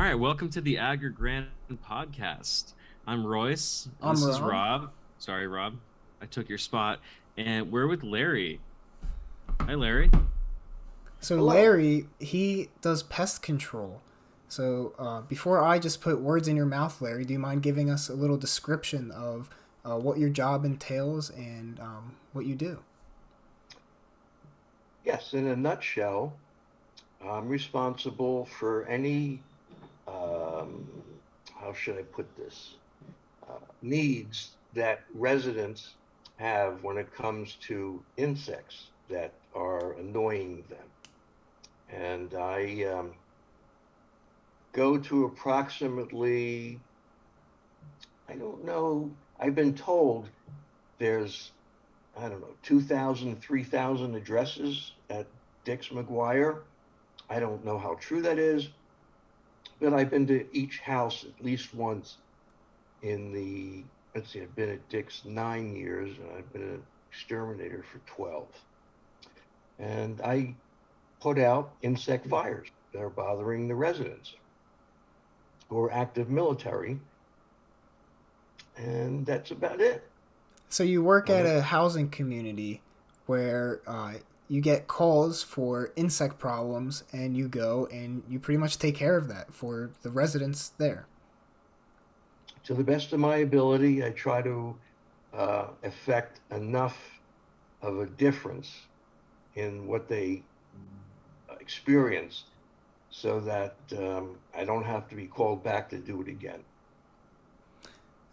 right, welcome to the Agger Grand Podcast. I'm Royce, and I'm this is Rob. Rob. Sorry, Rob, I took your spot, and we're with Larry. Hi, Larry. So Hello. Larry, he does pest control. So before I just put words in your mouth, Larry, do you mind giving us a little description of what your job entails and what you do? Yes, in a nutshell, I'm responsible for any, um, how should I put this, needs that residents have when it comes to insects that are annoying them. And I go to approximately, I don't know, I've been told there's, I don't know, 2,000, 3,000 addresses at Dix McGuire. I don't know how true that is, but I've been to each house at least once in the, let's see, I've been at Dick's 9 years and I've been an exterminator for 12. And I put out insect fires that are bothering the residents or active military. And that's about it. So you work I at mean, a housing community where you get calls for insect problems, and you go and you pretty much take care of that for the residents there. to the best of my ability, I try to affect enough of a difference in what they experience so that I don't have to be called back to do it again.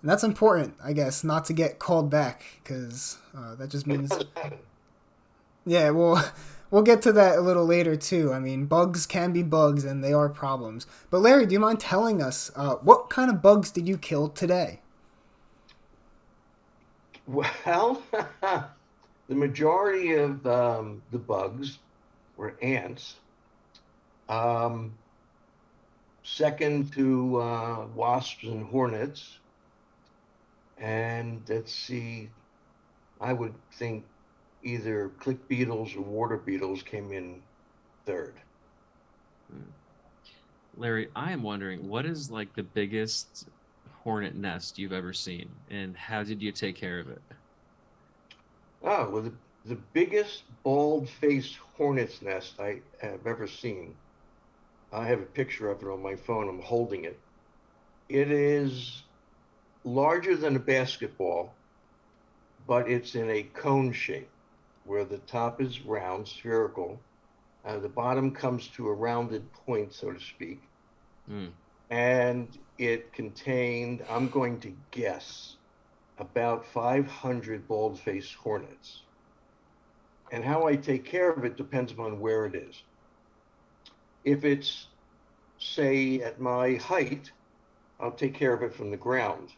And that's important, I guess, not to get called back because that just It means doesn't happen. yeah, well, we'll get to that a little later too. I mean, bugs can be bugs, and they are problems. But Larry, do you mind telling us what kind of bugs did you kill today? Well, the majority of the bugs were ants. Um, Second to wasps and hornets. And let's see, I would think either click beetles or water beetles came in third. Hmm. Larry, I am wondering what is like the biggest hornet nest you've ever seen, and how did you take care of it? Oh, well, the biggest bald-faced hornet's nest I have ever seen. I have a picture of it on my phone. I'm holding it. It is larger than a basketball, but it's in a cone shape where the top is round, spherical, the bottom comes to a rounded point, so to speak, Hmm. and it contained, I'm going to guess, about 500 bald-faced hornets. And how I take care of it depends upon where it is. If it's, say, at my height, I'll take care of it from the ground.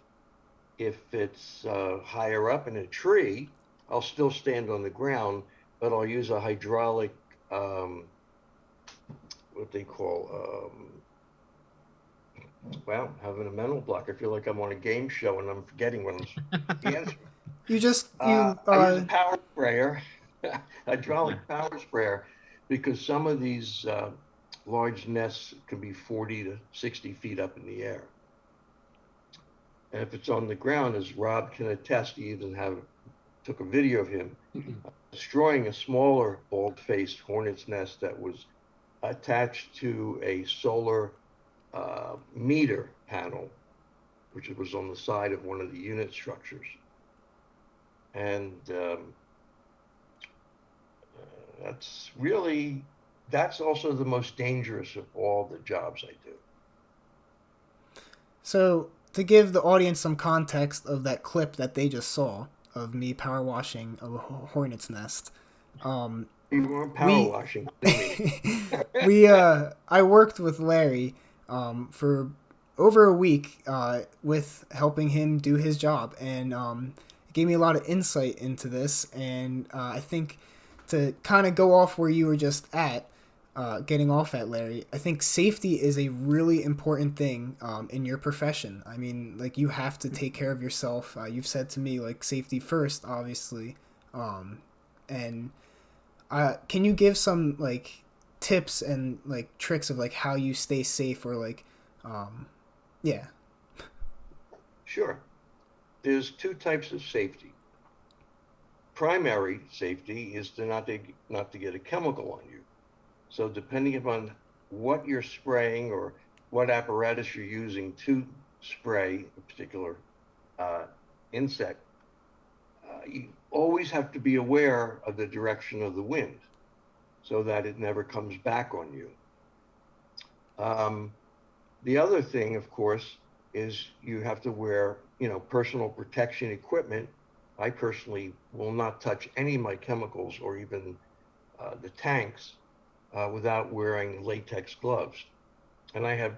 If it's higher up in a tree, I'll still stand on the ground, but I'll use a hydraulic, what they call, well, having a mental block. I feel like I'm on a game show and I'm forgetting what I'm the answer. You just you I use a power sprayer, hydraulic power sprayer, because some of these large nests can be 40 to 60 feet up in the air. And if it's on the ground, as Rob can attest, he even took a video of him destroying a smaller bald-faced hornet's nest that was attached to a solar meter panel, which was on the side of one of the unit structures. And that's really, that's also the most dangerous of all the jobs I do. so to give the audience some context of that clip that they just saw of me power washing a hornet's nest. Um, You weren't power we washing, believe me. we I worked with Larry for over a week with helping him do his job, and it gave me a lot of insight into this. And I think to kind of go off where you were just at, getting off at Larry, I think safety is a really important thing in your profession. I mean, like you have to take care of yourself. You've said to me like safety first, obviously, and can you give some like tips and like tricks of like how you stay safe or like Yeah. Sure. There's two types of safety. Primary safety is to not to get a chemical on you. So depending upon what you're spraying or what apparatus you're using to spray a particular uh, insect, you always have to be aware of the direction of the wind so that it never comes back on you. The other thing, of course, is you have to wear, personal protection equipment. I personally will not touch any of my chemicals or even the tanks without wearing latex gloves. And I have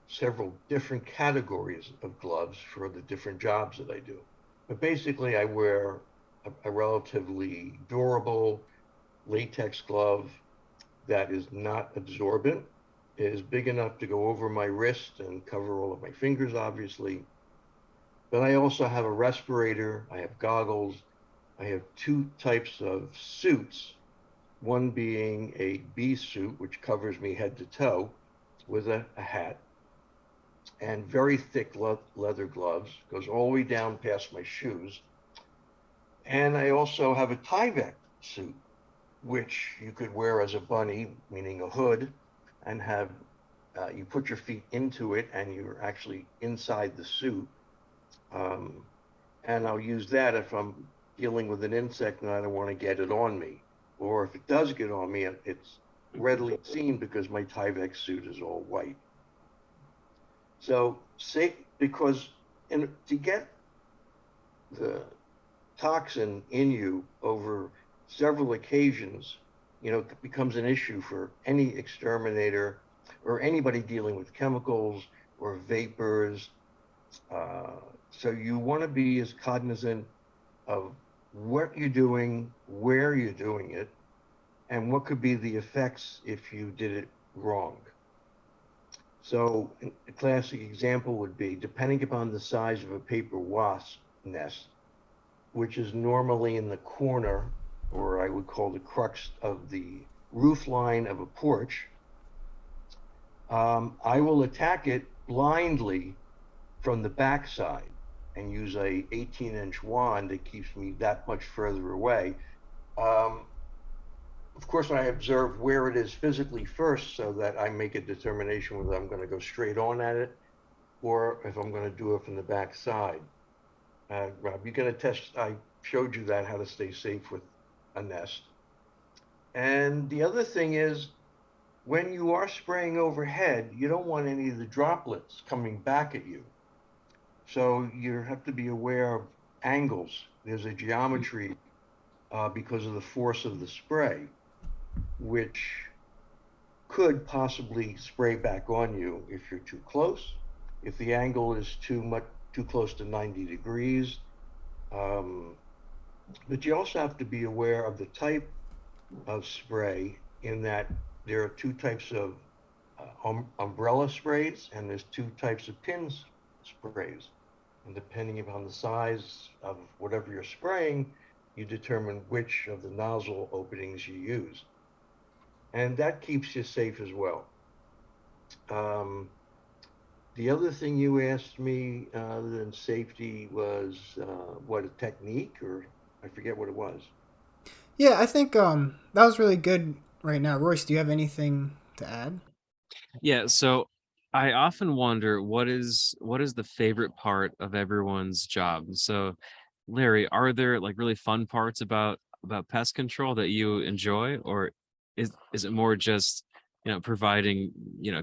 several different categories of gloves for the different jobs that I do. But basically, I wear a relatively durable latex glove that is not absorbent. It is big enough to go over my wrist and cover all of my fingers, obviously. But I also have a respirator, I have goggles, I have two types of suits, one being a bee suit, which covers me head to toe with a hat, and very thick leather gloves, goes all the way down past my shoes. And I also have a Tyvek suit, which you could wear as a bunny, meaning a hood, and have you put your feet into it and you're actually inside the suit. And I'll use that if I'm dealing with an insect and I don't want to get it on me. Or if it does get on me, it's readily seen because my Tyvek suit is all white. So because to get the toxin in you over several occasions, it becomes an issue for any exterminator or anybody dealing with chemicals or vapors. So you want to be as cognizant of what you're doing, where you're doing it, and what could be the effects if you did it wrong. So a classic example would be, depending upon the size of a paper wasp nest, which is normally in the corner, or I would call the crux of the roof line of a porch, I will attack it blindly from the backside and use a 18-inch wand that keeps me that much further away. Of course, I observe where it is physically first so that I make a determination whether I'm going to go straight on at it or if I'm going to do it from the backside. Rob, you can attest, I showed you that, how to stay safe with a nest. And the other thing is, when you are spraying overhead, you don't want any of the droplets coming back at you. So you have to be aware of angles. There's a geometry because of the force of the spray, which could possibly spray back on you if you're too close. If the angle is too close to 90 degrees. But you also have to be aware of the type of spray, in that there are two types of umbrella sprays and there's two types of pins sprays. And depending upon the size of whatever you're spraying, you determine which of the nozzle openings you use. And that keeps you safe as well. The other thing you asked me, other than safety, was what, a technique, or I forget what it was. Yeah, I think that was really good right now. Royce, do you have anything to add? Yeah, so I often wonder what is the favorite part of everyone's job. So, Larry, are there like really fun parts about pest control that you enjoy, or is it more just providing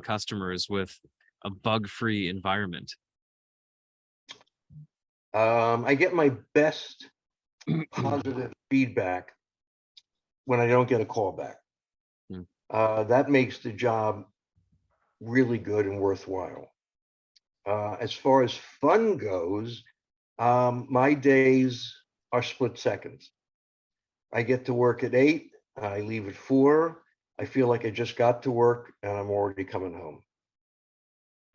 customers with a bug-free environment? I get my best positive feedback when I don't get a call back. Hmm. That makes the job really good and worthwhile. As far as fun goes, my days are split seconds. I get to work at 8, I leave at 4. I feel like I just got to work and I'm already coming home.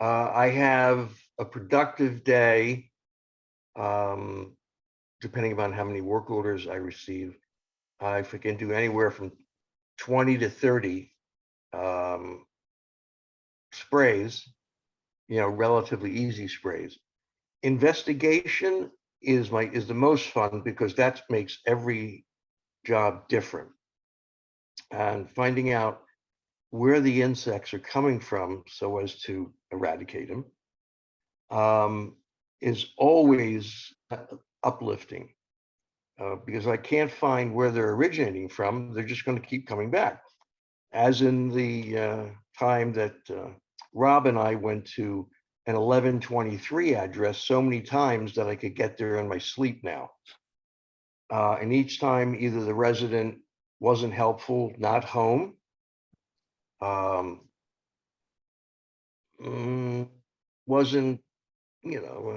I have a productive day, depending upon how many work orders I receive. If I can do anywhere from 20 to 30 sprays, relatively easy sprays. Investigation is the most fun because that makes every job different. And finding out where the insects are coming from so as to eradicate them is always uplifting because I can't find where they're originating from. They're just going to keep coming back. As in the time that Rob and I went to an 1123 address so many times that I could get there in my sleep now. And each time either the resident wasn't helpful, not home, wasn't,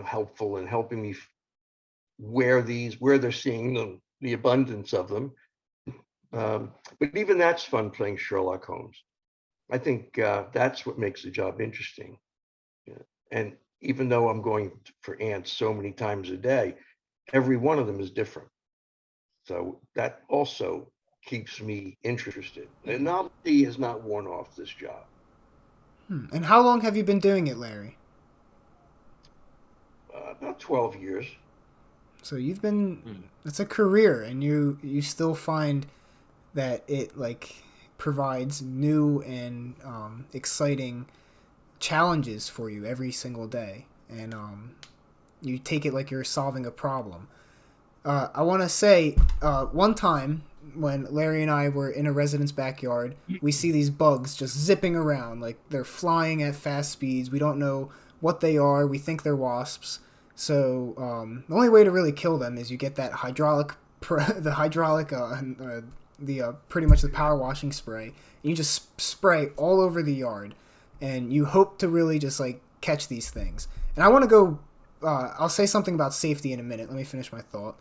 helpful in helping me where they're seeing the abundance of them. But even that's fun playing Sherlock Holmes. I think that's what makes the job interesting. Yeah. And even though I'm going for ants so many times a day, every one of them is different. So that also keeps me interested. The novelty has not worn off this job. And how long have you been doing it, Larry? About 12 years. So you've been, it's a career, and you still find that it like provides new and exciting challenges for you every single day, and you take it like you're solving a problem. I want to say one time when Larry and I were in a resident's backyard, we see these bugs just zipping around, like they're flying at fast speeds. We don't know what they are. We think they're wasps. So the only way to really kill them is you get that the hydraulic, pretty much the power washing spray. And you just spray all over the yard, and you hope to really just like catch these things. And I want to go. I'll say something about safety in a minute. Let me finish my thought.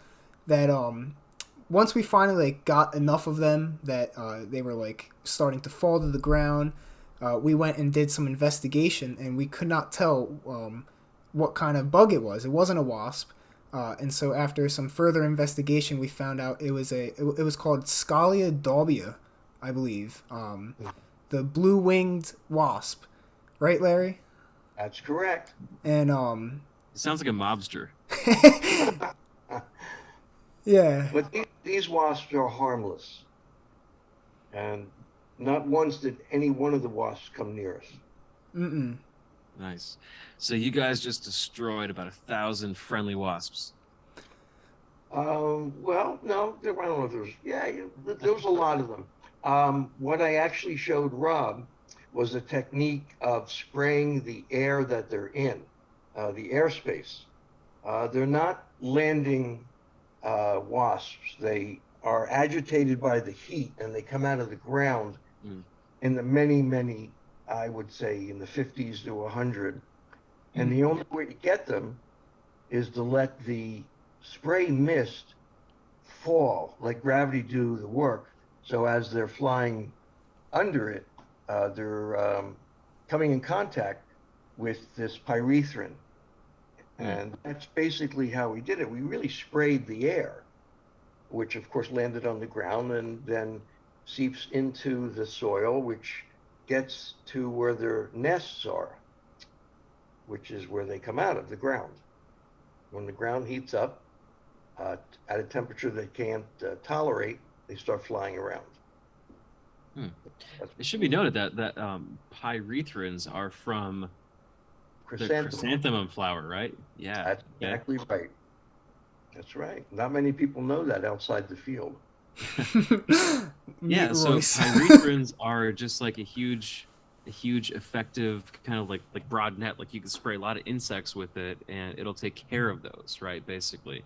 That once we finally like, got enough of them that they were like starting to fall to the ground, we went and did some investigation, and we could not tell what kind of bug it was. It wasn't a wasp, and so after some further investigation, we found out it was called Scalia daubia, I believe, the blue-winged wasp, right, Larry? That's correct. And It sounds like a mobster. Yeah. But these wasps are harmless. And not once did any one of the wasps come near us. Mm-mm. Nice. So you guys just destroyed about 1,000 friendly wasps. Well, no, I don't know if there was a lot of them. What I actually showed Rob was a technique of spraying the air that they're in, the airspace. They're not landing wasps. They are agitated by the heat, and they come out of the ground in the many, I would say, in the 50s to 100. And the only way to get them is to let the spray mist fall, like gravity do the work. So as they're flying under it, they're coming in contact with this pyrethrin. And that's basically how we did it. We really sprayed the air, which of course landed on the ground and then seeps into the soil, which gets to where their nests are, which is where they come out of the ground. When the ground heats up at a temperature they can't tolerate, they start flying around. It should be noted that pyrethrins are from the chrysanthemum flower, right? Yeah. That's exactly right. That's right. Not many people know that outside the field. Yeah, so pyrethrins are just like a huge effective kind of like broad net. Like you can spray a lot of insects with it and it'll take care of those, right? Basically.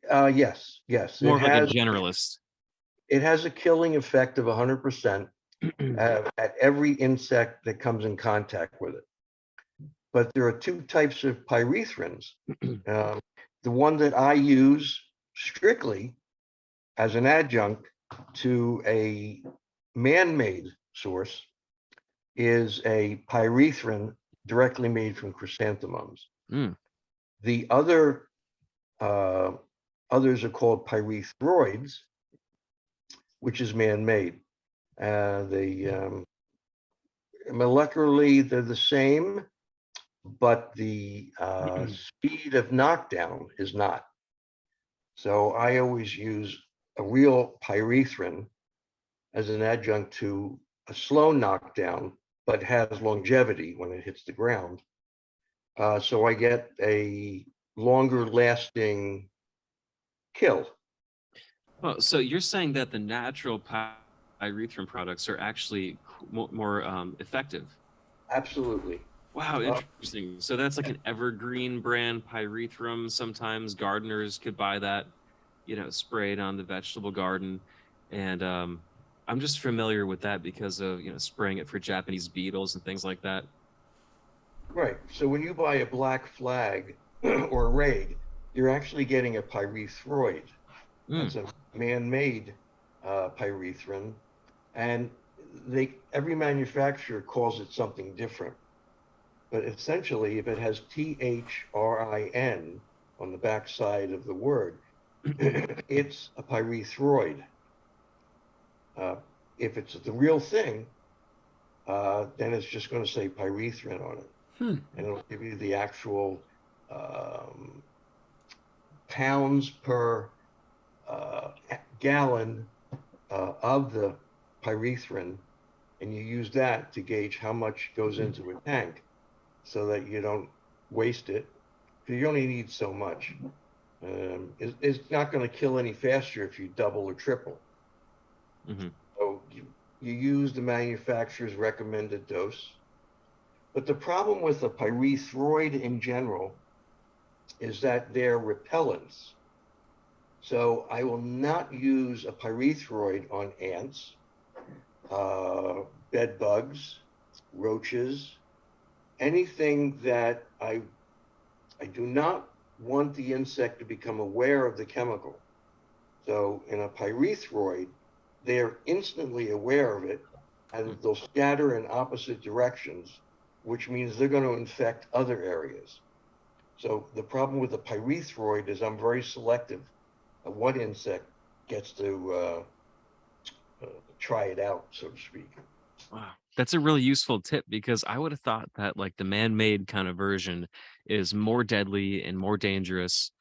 Yes. More like a generalist. It has a killing effect of 100% at every insect that comes in contact with it. But there are two types of pyrethrins. The one that I use strictly as an adjunct to a man-made source is a pyrethrin directly made from chrysanthemums. The others are called pyrethroids, which is man-made. They molecularly they're the same, but the speed of knockdown is not. So I always use a real pyrethrin as an adjunct to a slow knockdown, but has longevity when it hits the ground. So I get a longer lasting kill. Well, so you're saying that the natural pyrethrum products are actually more effective. Absolutely. Wow, Uh, interesting. So that's like an evergreen brand pyrethrum. Sometimes gardeners could buy that, sprayed on the vegetable garden. And I'm just familiar with that because of, spraying it for Japanese beetles and things like that. right. So when you buy a black flag or a raid, you're actually getting a pyrethroid. Mm. That's a man-made pyrethrin, and every manufacturer calls it something different. But essentially, if it has THRIN on the back side of the word, it's a pyrethroid. If it's the real thing, then it's just going to say pyrethrin on it. And it'll give you the actual pounds per gallon of the pyrethrin, and you use that to gauge how much goes into a tank so that you don't waste it, because you only need so much. It's not going to kill any faster if you double or triple. Mm-hmm. So you use the manufacturer's recommended dose. But the problem with the pyrethroid in general is that they're repellents. So I will not use a pyrethroid on ants, bed bugs, roaches, anything that I do not want the insect to become aware of the chemical. So in a pyrethroid, they're instantly aware of it, and they'll scatter in opposite directions, which means they're going to infect other areas. So the problem with the pyrethroid is I'm very selective of what insect gets to try it out, so to speak. Wow. That's a really useful tip because I would have thought that like the man-made kind of version is more deadly and more dangerous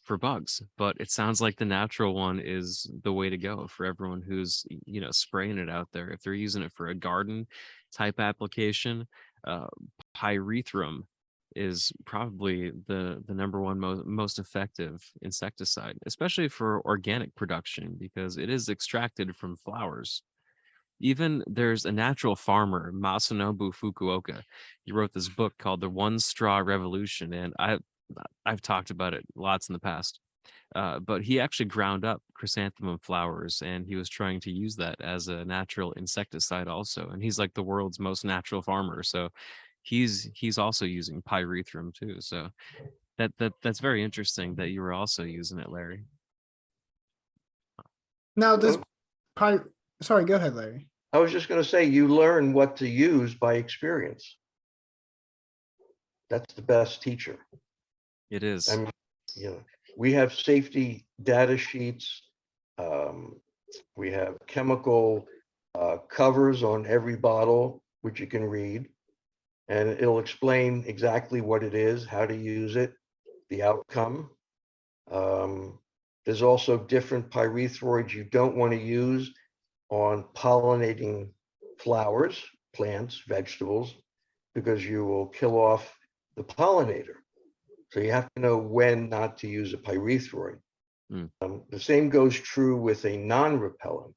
for bugs, but it sounds like the natural one is the way to go for everyone who's, spraying it out there. If they're using it for a garden type application, uh, pyrethrum is probably the number one most effective insecticide, especially for organic production because it is extracted from flowers. Even there's a natural farmer, Masanobu Fukuoka. He wrote this book called The One Straw Revolution, and I've talked about it lots in the past. But he actually ground up chrysanthemum flowers, and he was trying to use that as a natural insecticide also. And he's like the world's most natural farmer, so he's also using pyrethrum too. So that's very interesting that you were also using it, Larry. Now, this Well, py. Sorry, go ahead, Larry. I was just going to say, you learn what to use by experience. That's the best teacher. It I is. mean, we have safety data sheets. We have chemical covers on every bottle, which you can read, and it'll explain exactly what it is, how to use it, the outcome. There's also different pyrethroids you don't want to use on pollinating flowers, plants, vegetables, because you will kill off the pollinator. So you have to know when not to use a pyrethroid. The same goes true with a non-repellent.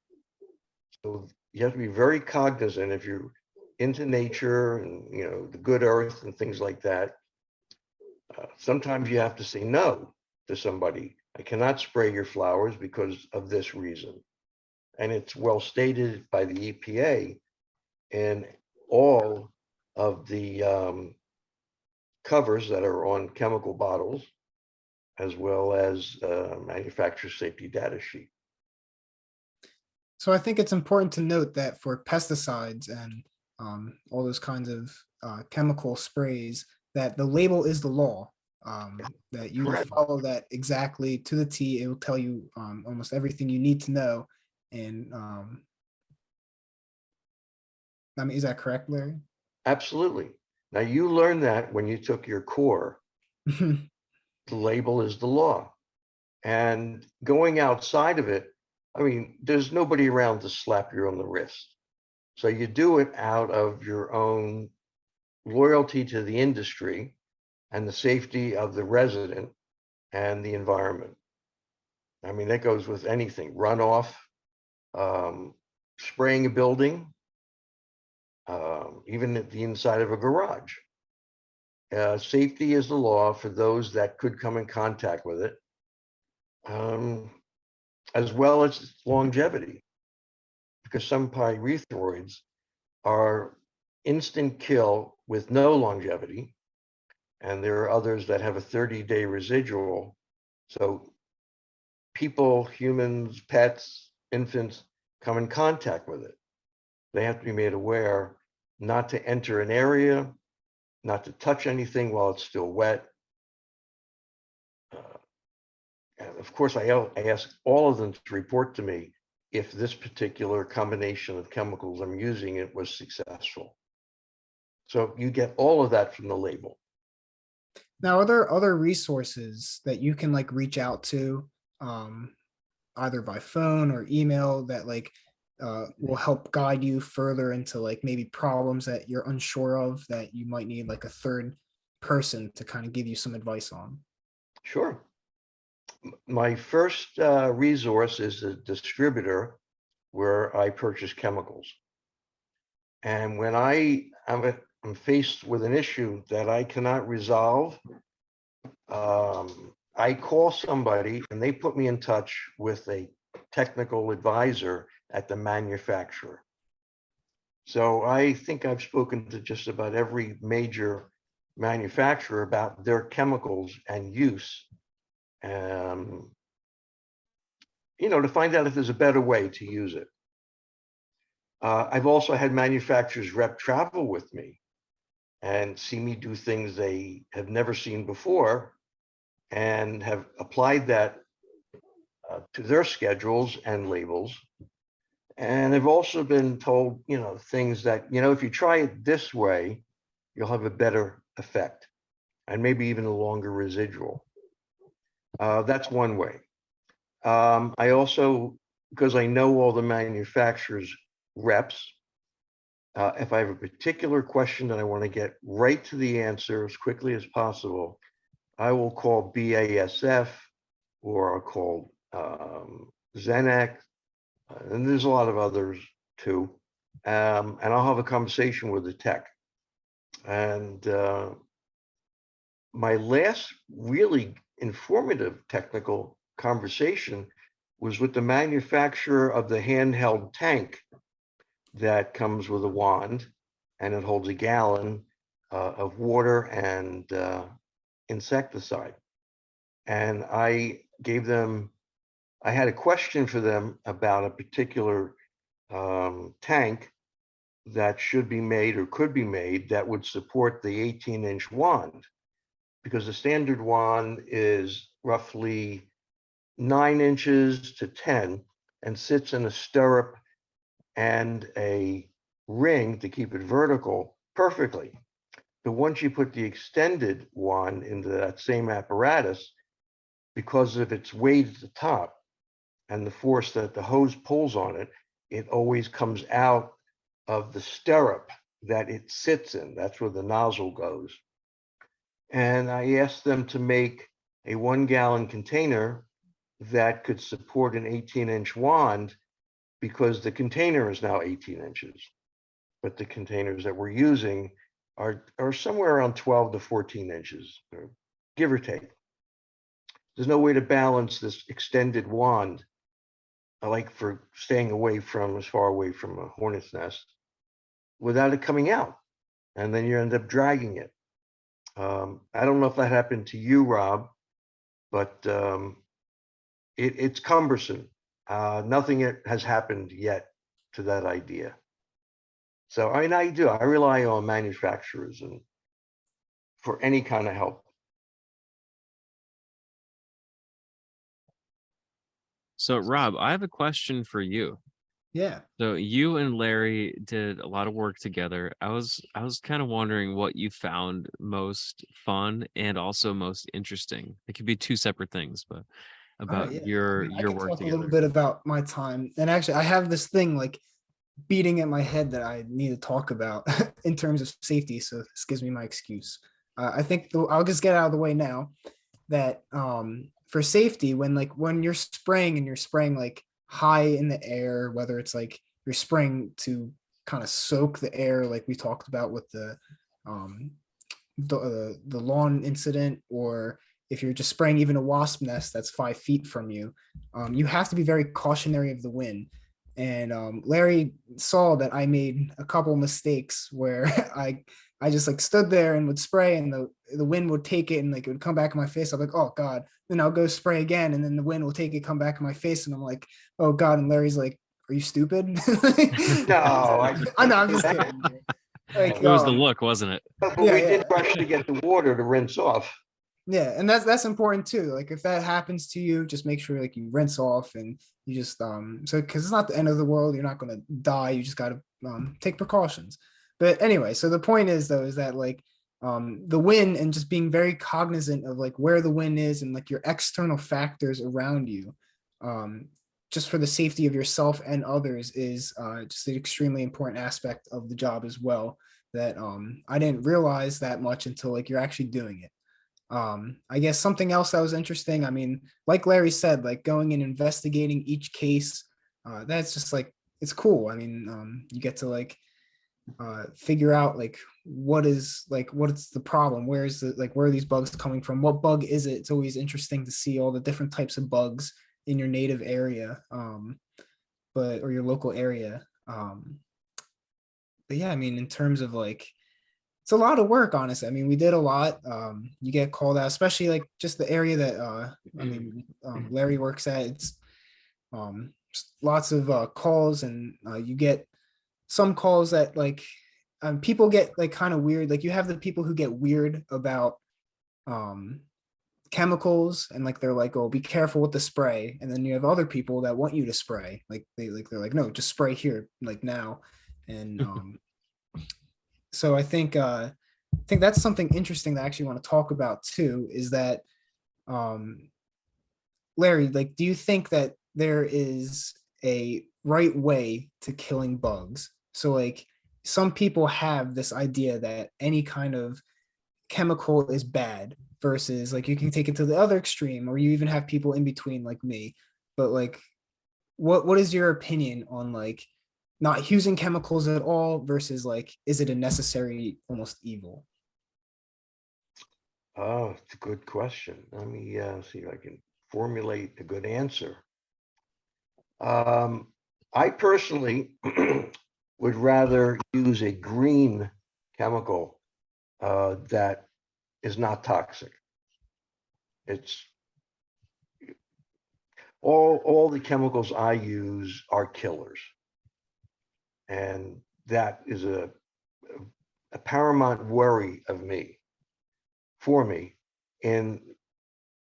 So you have to be very cognizant if you're into nature and the good earth and things like that. Sometimes you have to say no to somebody. I cannot spray your flowers because of this reason. And it's well stated by the EPA in all of the covers that are on chemical bottles, as well as manufacturer safety data sheet. So I think it's important to note that for pesticides and all those kinds of chemical sprays, that the label is the law. That you Correct. follow that exactly to the T. It will tell you almost everything you need to know. And I mean, is that correct, Larry? Absolutely. Now, you learned that when you took your core. The label is the law. And going outside of it, I mean, there's nobody around to slap you on the wrist. So you do it out of your own loyalty to the industry and the safety of the resident and the environment. I mean, that goes with anything, runoff, spraying a building, even at the inside of a garage. Safety is the law for those that could come in contact with it, as well as longevity, because some pyrethroids are instant kill with no longevity, and there are others that have a 30-day residual. So people, humans, pets, infants come in contact with it. They have to be made aware not to enter an area, not to touch anything while it's still wet. And of course, I ask all of them to report to me if this particular combination of chemicals I'm using it was successful. So you get all of that from the label. Now, are there other resources that you can like reach out to, either by phone or email that like will help guide you further into like maybe problems that you're unsure of that you might need like a third person to kind of give you some advice on? Sure. My first resource is a distributor where I purchase chemicals. And when I'm faced with an issue that I cannot resolve, I call somebody and they put me in touch with a technical advisor at the manufacturer. So I think I've spoken to just about every major manufacturer about their chemicals and use, to find out if there's a better way to use it. I've also had manufacturers rep travel with me and see me do things they have never seen before and have applied that to their schedules and labels. And I've also been told, things that, if you try it this way, you'll have a better effect and maybe even a longer residual. That's one way. I also, because I know all the manufacturers' reps, if I have a particular question that I want to get right to the answer as quickly as possible, I will call BASF or I'll call Zenac, and there's a lot of others too. And I'll have a conversation with the tech. And my last really informative technical conversation was with the manufacturer of the handheld tank that comes with a wand and it holds a gallon of water and insecticide. And I had a question for them about a particular tank that should be made or could be made that would support the 18-inch wand, because the standard wand is roughly 9 inches to 10 and sits in a stirrup and a ring to keep it vertical perfectly. But once you put the extended wand into that same apparatus, because of its weight at the top and the force that the hose pulls on it, it always comes out of the stirrup that it sits in. That's where the nozzle goes. And I asked them to make a 1-gallon container that could support an 18-inch wand, because the container is now 18 inches. But the containers that we're using are somewhere around 12 to 14 inches, give or take. There's no way to balance this extended wand, like for staying as far away from a hornet's nest, without it coming out. And then you end up dragging it. I don't know if that happened to you, Rob, but it's cumbersome. Nothing has happened yet to that idea. So I rely on manufacturers and for any kind of help. So, Rob, I have a question for you. Yeah. So you and Larry did a lot of work together. I was kind of wondering what you found most fun and also most interesting. It could be two separate things, but All right. about Yeah. I your mean, I your can work talk a little together. bit about my time. And actually, I have this thing like beating in my head that I need to talk about in terms of safety. So this gives me my excuse. I think I'll just get out of the way now that for safety, when you're spraying and you're spraying like high in the air, whether it's like you're spraying to kind of soak the air, like we talked about with um, the lawn incident, or if you're just spraying even a wasp nest that's 5 feet from you, you have to be very cautionary of the wind. And Larry saw that I made a couple mistakes where I just like stood there and would spray, and the wind would take it and like it would come back in my face. I'm like, oh God. Then I'll go spray again, and then the wind will take it, come back in my face, and I'm like, oh God. And Larry's like, are you stupid? No, I I know, I'm just that, kidding. Like, It was the look, wasn't it? but yeah, we did yeah. rush to get the water to rinse off. Yeah, and that's important too. Like if that happens to you, just make sure like you rinse off and you just so because it's not the end of the world. You're not gonna die. You just gotta take precautions. But anyway, so the point is though is that like the wind and just being very cognizant of like where the wind is and like your external factors around you, um, just for the safety of yourself and others is just an extremely important aspect of the job as well. That I didn't realize that much until like you're actually doing it. I guess something else that was interesting, I mean, like Larry said, like going and investigating each case, that's just like it's cool. I mean, you get to like figure out like what's the problem, where's the like where are these bugs coming from, what bug is it. It's always interesting to see all the different types of bugs in your native area, but or your local area. But yeah, I mean, in terms of like it's a lot of work, honestly. I mean, we did a lot. You get called out, especially like just the area that I mean, Larry works at. It's lots of calls, and you get some calls that like people get like kind of weird. Like you have the people who get weird about um, chemicals, and like they're like, "Oh, be careful with the spray," and then you have other people that want you to spray. Like they're like, "No, just spray here, like now," and so I think that's something interesting that I actually want to talk about too, is that um Larry, like do you think that there is a right way to killing bugs? So like some people have this idea that any kind of chemical is bad versus like you can take it to the other extreme, or you even have people in between like me. But like what is your opinion on like not using chemicals at all versus like is it a necessary almost evil? Oh, it's a good question. Let me see if I can formulate a good answer. I personally would rather use a green chemical that is not toxic. It's all the chemicals I use are killers, and that is a paramount worry of me for me in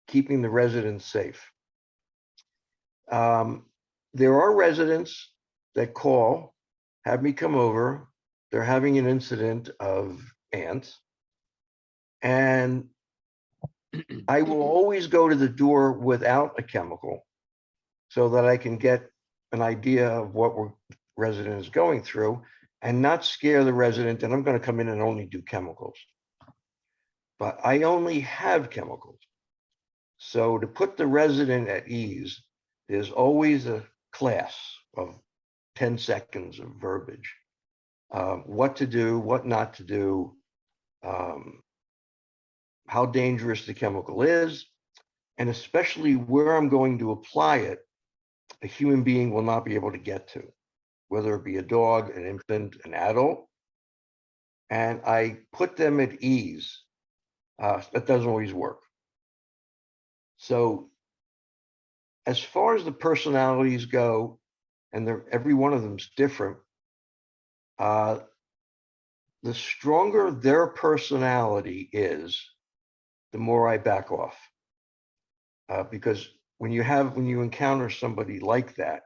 keeping the residents safe. There are residents that call, have me come over. They're having an incident of ants, and I will always go to the door without a chemical so that I can get an idea of what resident is going through and not scare the resident. And I'm going to come in and only do chemicals, but I only have chemicals. So to put the resident at ease, there's always a class of 10 seconds of verbiage. What to do, what not to do, um, how dangerous the chemical is, and especially where I'm going to apply it, a human being will not be able to get to, whether it be a dog, an infant, an adult. And I put them at ease. That doesn't always work. So as far as the personalities go, and every one of them's different, uh, the stronger their personality is, the more I back off. Because when you encounter somebody like that,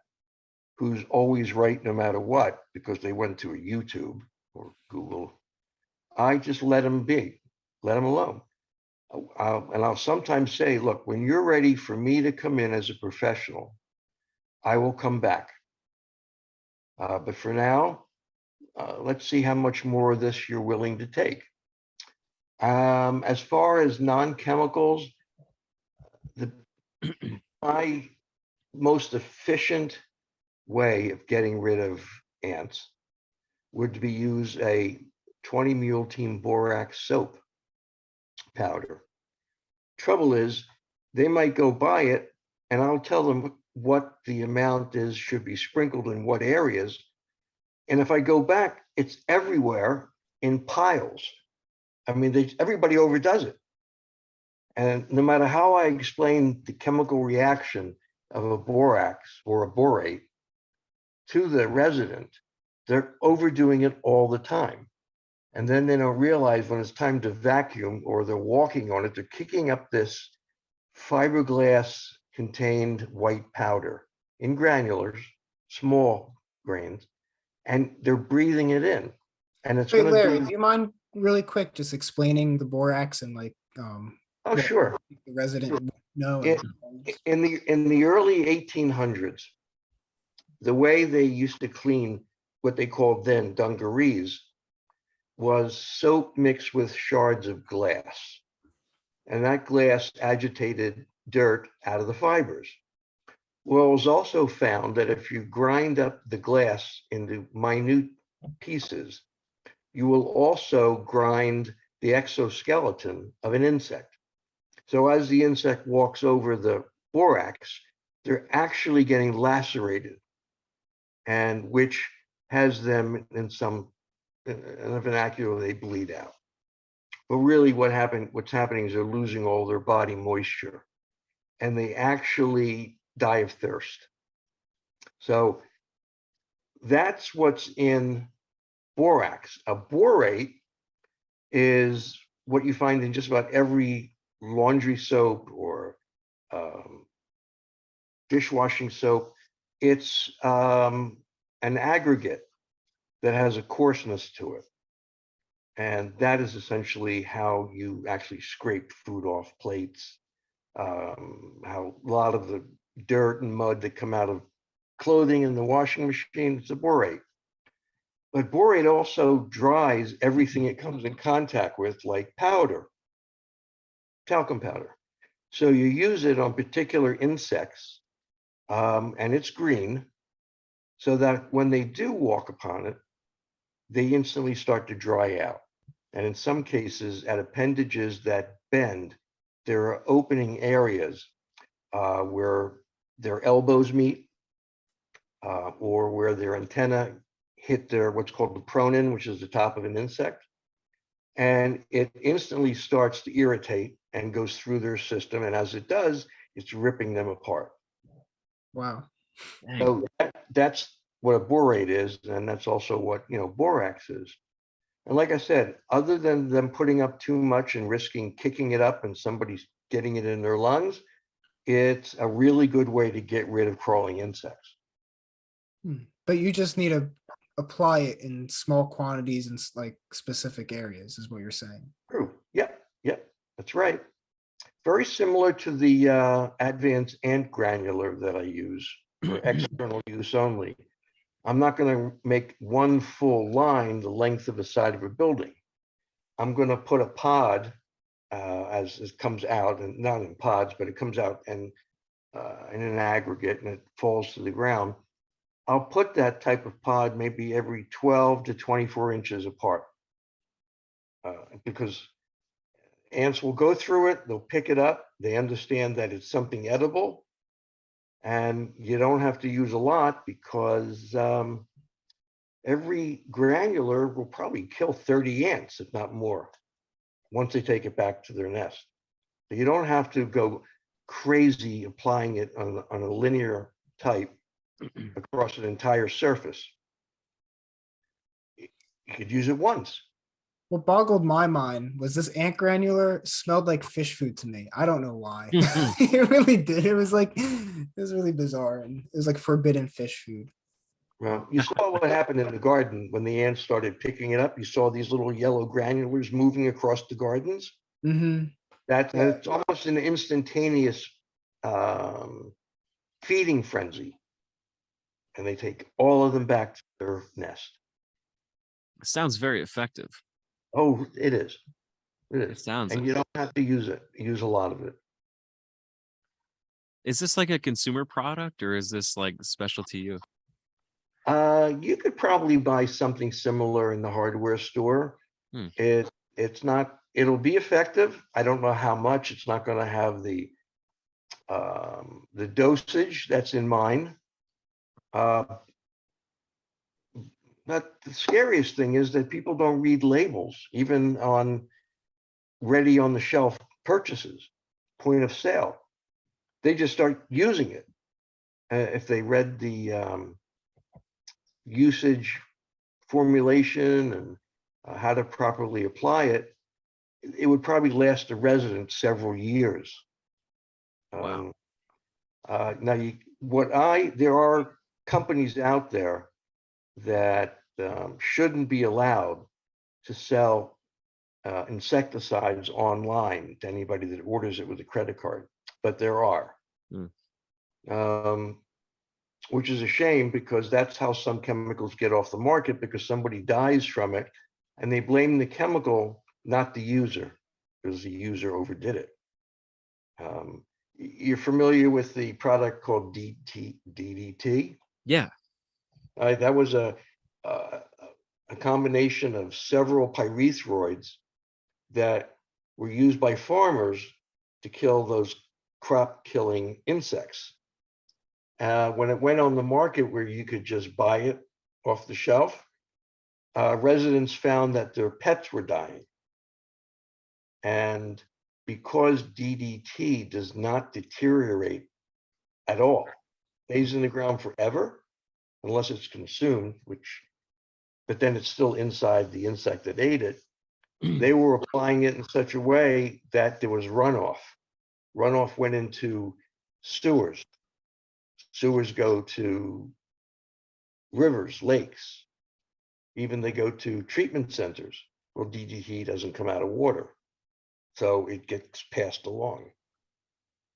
who's always right no matter what, because they went to a YouTube or Google, I just let them be, let them alone. And I'll sometimes say, look, when you're ready for me to come in as a professional, I will come back. But for now, let's see how much more of this you're willing to take. As far as non-chemicals, my most efficient way of getting rid of ants would be use a 20 mule team borax soap powder. Trouble is, they might go buy it, and I'll tell them what the amount is, should be sprinkled in what areas. And if I go back, it's everywhere in piles. I mean, everybody overdoes it. And no matter how I explain the chemical reaction of a borax or a borate to the resident, they're overdoing it all the time. And then they don't realize when it's time to vacuum or they're walking on it, they're kicking up this fiberglass contained white powder in granulars, small grains, and they're breathing it in. And it's Wait, going to Larry, do. do you mind really quick just explaining the borax and like Oh, what sure. the resident would know? In the early 1800s, the way they used to clean what they called then dungarees was soap mixed with shards of glass. And that glass agitated dirt out of the fibers. Well, it was also found that if you grind up the glass into minute pieces, you will also grind the exoskeleton of an insect. So as the insect walks over the borax, they're actually getting lacerated, and which has them in a vernacular, they bleed out. But really what's happening is they're losing all their body moisture, and they actually die of thirst. So that's what's in borax. A borate is what you find in just about every laundry soap or dishwashing soap. It's an aggregate that has a coarseness to it. And that is essentially how you actually scrape food off plates, how a lot of the dirt and mud that come out of clothing in the washing machine, it's a borate. But borate also dries everything it comes in contact with, like powder, talcum powder. So you use it on particular insects, and it's green, so that when they do walk upon it, they instantly start to dry out. And in some cases, at appendages that bend, there are opening areas where their elbows meet, or where their antenna hit their what's called the pronon, which is the top of an insect. And it instantly starts to irritate and goes through their system. And as it does, it's ripping them apart. Wow. So that's what a borate is. And that's also what, borax is. And like I said, other than them putting up too much and risking kicking it up and somebody's getting it in their lungs, it's a really good way to get rid of crawling insects. But you just need to apply it in small quantities in like specific areas, is what you're saying. True. Yep. That's right. Very similar to the advanced ant granular that I use for external use only. I'm not going to make one full line the length of the side of a building. I'm going to put a pod as it comes out, and not in pods, but it comes out and in an aggregate, and it falls to the ground. I'll put that type of pod maybe every 12 to 24 inches apart, because ants will go through it, they'll pick it up, they understand that it's something edible, and you don't have to use a lot, because every granular will probably kill 30 ants, if not more, once they take it back to their nest. So you don't have to go crazy applying it on a linear type across an entire surface. You could use it once. What boggled my mind was this ant granular smelled like fish food to me. I don't know why. It really did. It was really bizarre, and it was like forbidden fish food. Well, you saw what happened in the garden when the ants started picking it up. You saw these little yellow granulars moving across the gardens. Mm-hmm. That Yeah. it's almost an instantaneous um, feeding frenzy, and they take all of them back to their nest. Sounds very effective. Oh, it is. It It is. sounds And like. you don't have to use it. Use a lot of it. Is this like a consumer product or is this like special to you? You could probably buy something similar in the hardware store. Hmm. It's not, it'll be effective. I don't know how much. It's not going to have the dosage that's in mine. Uh, but the scariest thing is that people don't read labels, even on ready on the shelf purchases, point of sale. They just start using it. If they read the usage formulation and how to properly apply it, it would probably last the resident several years. Wow. Now, there are companies out there that shouldn't be allowed to sell insecticides online to anybody that orders it with a credit card, but there are. Hmm. Which is a shame because that's how some chemicals get off the market, because somebody dies from it and they blame the chemical, not the user, because the user overdid it. You're familiar with the product called DDT? Yeah. That was a combination of several pyrethroids that were used by farmers to kill those crop killing insects. When it went on the market where you could just buy it off the shelf, residents found that their pets were dying. And because DDT does not deteriorate at all, stays in the ground forever, unless it's consumed, but then it's still inside the insect that ate it. They were applying it in such a way that there was runoff. Runoff went into sewers. Sewers go to rivers, lakes, even they go to treatment centers. Well, DDT doesn't come out of water, so it gets passed along.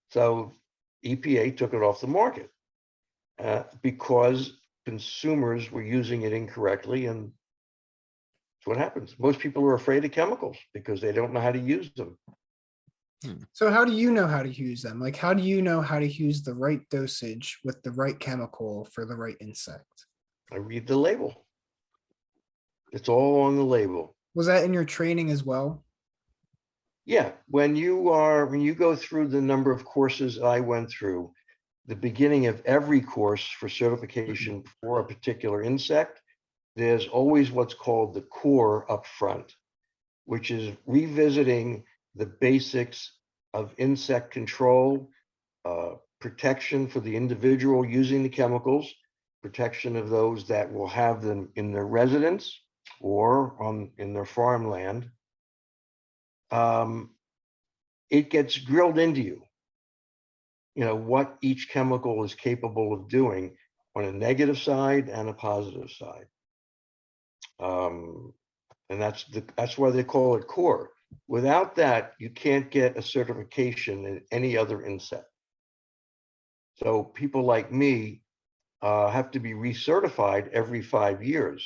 So EPA took it off the market because consumers were using it incorrectly, and that's what happens. Most people are afraid of chemicals because they don't know how to use them. So how do you know how to use them? Like, how do you know how to use the right dosage with the right chemical for the right insect? I read the label. It's all on the label. Was that in your training as well? Yeah, when you go through the number of courses I went through, the beginning of every course for certification for a particular insect, there's always what's called the core up front, which is revisiting the basics of insect control, protection for the individual using the chemicals, protection of those that will have them in their residence or in their farmland. It gets drilled into you, what each chemical is capable of doing on a negative side and a positive side. And that's why they call it core. Without that, you can't get a certification in any other insect. So people like me have to be recertified every 5 years.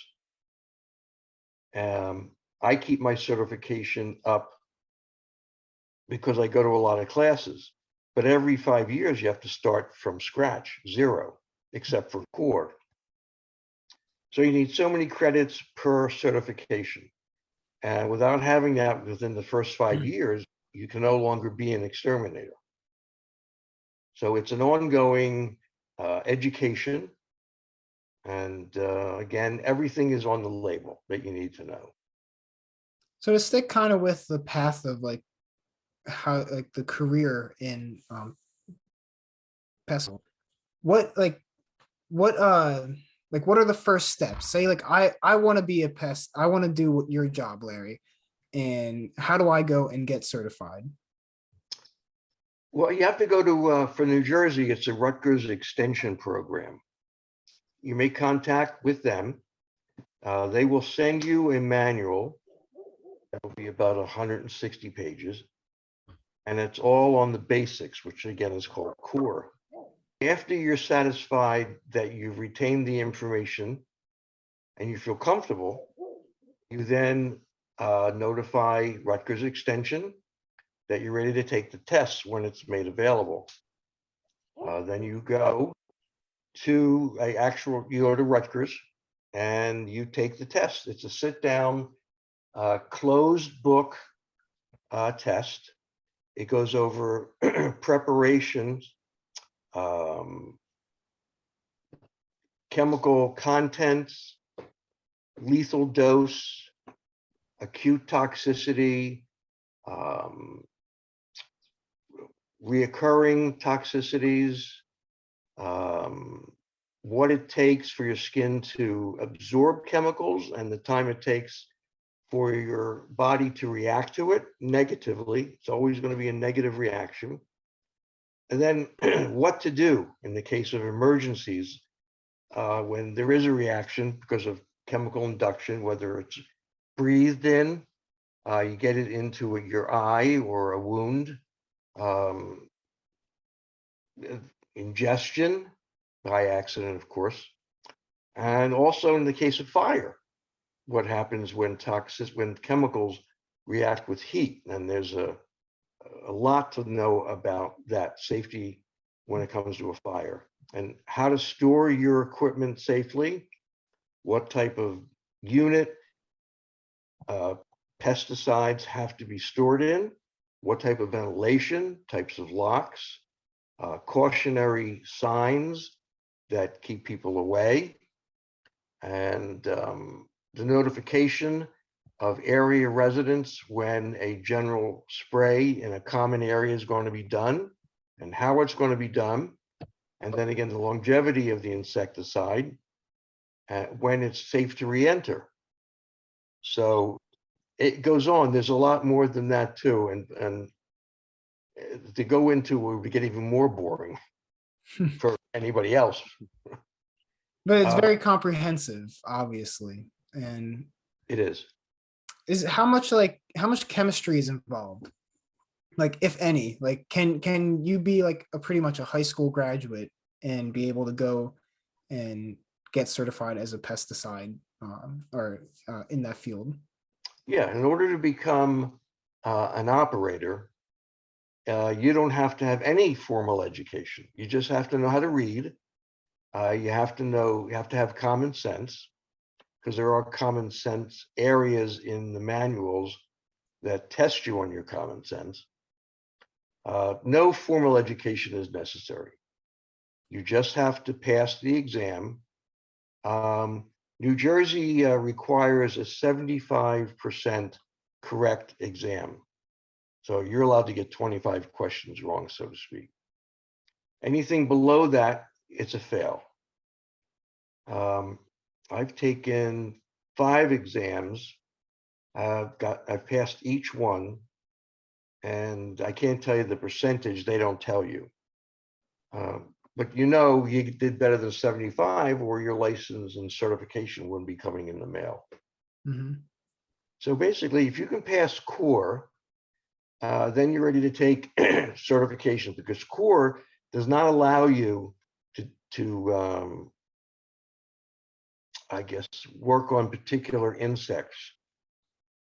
I keep my certification up because I go to a lot of classes, but every 5 years you have to start from scratch, zero, except for core. So you need so many credits per certification. And without having that within the first 5 years, you can no longer be an exterminator. So it's an ongoing education. And again, everything is on the label that you need to know. So to stick kind of with the path of like how like the career in pest, what what what are the first steps? Say like I want to be a pest, I want to do your job, Larry, and how do I go and get certified? Well, you have to go to for New Jersey, it's a Rutgers extension program. you make contact with them. They will send you a manual that will be about 160 pages, and it's all on the basics, which again is called core. After you're satisfied that you've retained the information and you feel comfortable, you then notify Rutgers Extension that you're ready to take the tests when it's made available. Then you go to you go to Rutgers and you take the test. It's a sit down, closed book test. It goes over preparations, chemical contents, lethal dose, acute toxicity, reoccurring toxicities, what it takes for your skin to absorb chemicals and the time it takes for your body to react to it negatively. It's always going to be a negative reaction. And then what to do in the case of emergencies when there is a reaction because of chemical induction, whether it's breathed in, you get it into your eye or a wound, ingestion by accident, of course, and also in the case of fire, what happens when chemicals react with heat. And there's a lot to know about that safety when it comes to a fire, and how to store your equipment safely, what type of unit pesticides have to be stored in, what type of ventilation, types of locks, cautionary signs that keep people away, and the notification of area residents when a general spray in a common area is going to be done and how it's going to be done. And then again, the longevity of the insecticide, when it's safe to re-enter. So it goes on. There's a lot more than that too. And to go into would get even more boring for anybody else. But it's very comprehensive, obviously. And it is. How much chemistry is involved? Like, if any, like can you be like pretty much a high school graduate and be able to go and get certified as a pesticide or in that field? Yeah, in order to become an operator, you don't have to have any formal education. You just have to know how to read. You have to have common sense, because there are common sense areas in the manuals that test you on your common sense. No formal education is necessary. You just have to pass the exam. New Jersey requires a 75% correct exam. So you're allowed to get 25 questions wrong, so to speak. Anything below that, it's a fail. I've taken 5 exams. I've passed each one, and I can't tell you the percentage. They don't tell you. But you did better than 75, or your license and certification wouldn't be coming in the mail. Mm-hmm. So basically, if you can pass core, then you're ready to take certification, because core does not allow you to I guess, work on particular insects.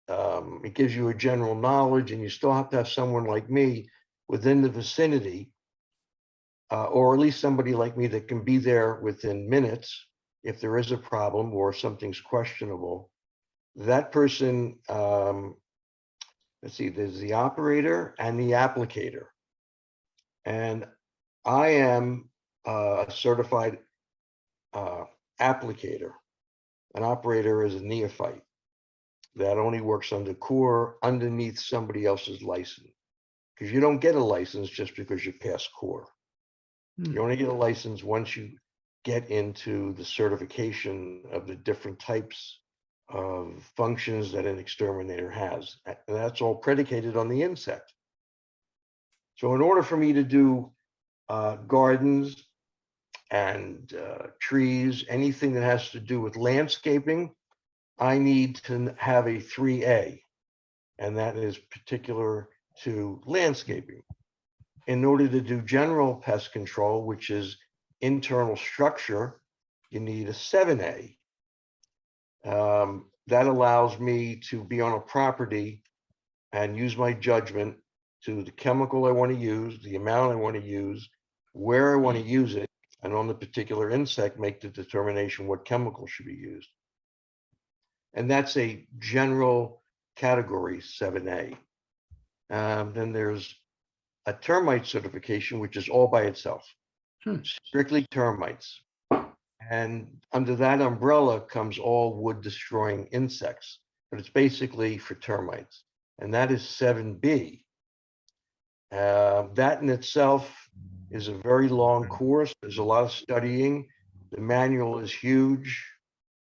It gives you a general knowledge, and you still have to have someone like me within the vicinity, or at least somebody like me that can be there within minutes if there is a problem or something's questionable. That person, let's see, there's the operator and the applicator. And I am a certified applicator. An operator is a neophyte that only works under core underneath somebody else's license, because you don't get a license just because you pass core. You only get a license once you get into the certification of the different types of functions that an exterminator has. And that's all predicated on the insect. So in order for me to do gardens and trees, anything that has to do with landscaping, I need to have a 3A, and that is particular to landscaping. In order to do general pest control, which is internal structure, you need a 7A. That allows me to be on a property and use my judgment to the chemical I want to use, the amount I want to use, where I want to use it, and on the particular insect, make the determination what chemical should be used. And that's a general category 7A. Then there's a termite certification, which is all by itself, strictly termites. And under that umbrella comes all wood destroying insects, but it's basically for termites. And that is 7B. That in itself is a very long course. There's a lot of studying. The manual is huge.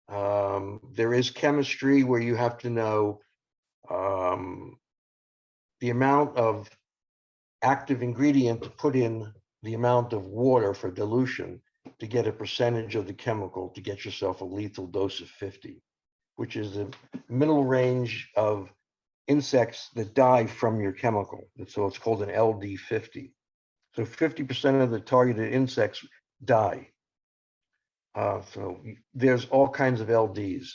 There is chemistry where you have to know the amount of active ingredient to put in, the amount of water for dilution to get a percentage of the chemical to get yourself a lethal dose of 50, which is the middle range of insects that die from your chemical. So it's called an LD50. So 50% of the targeted insects die. So there's all kinds of LDs.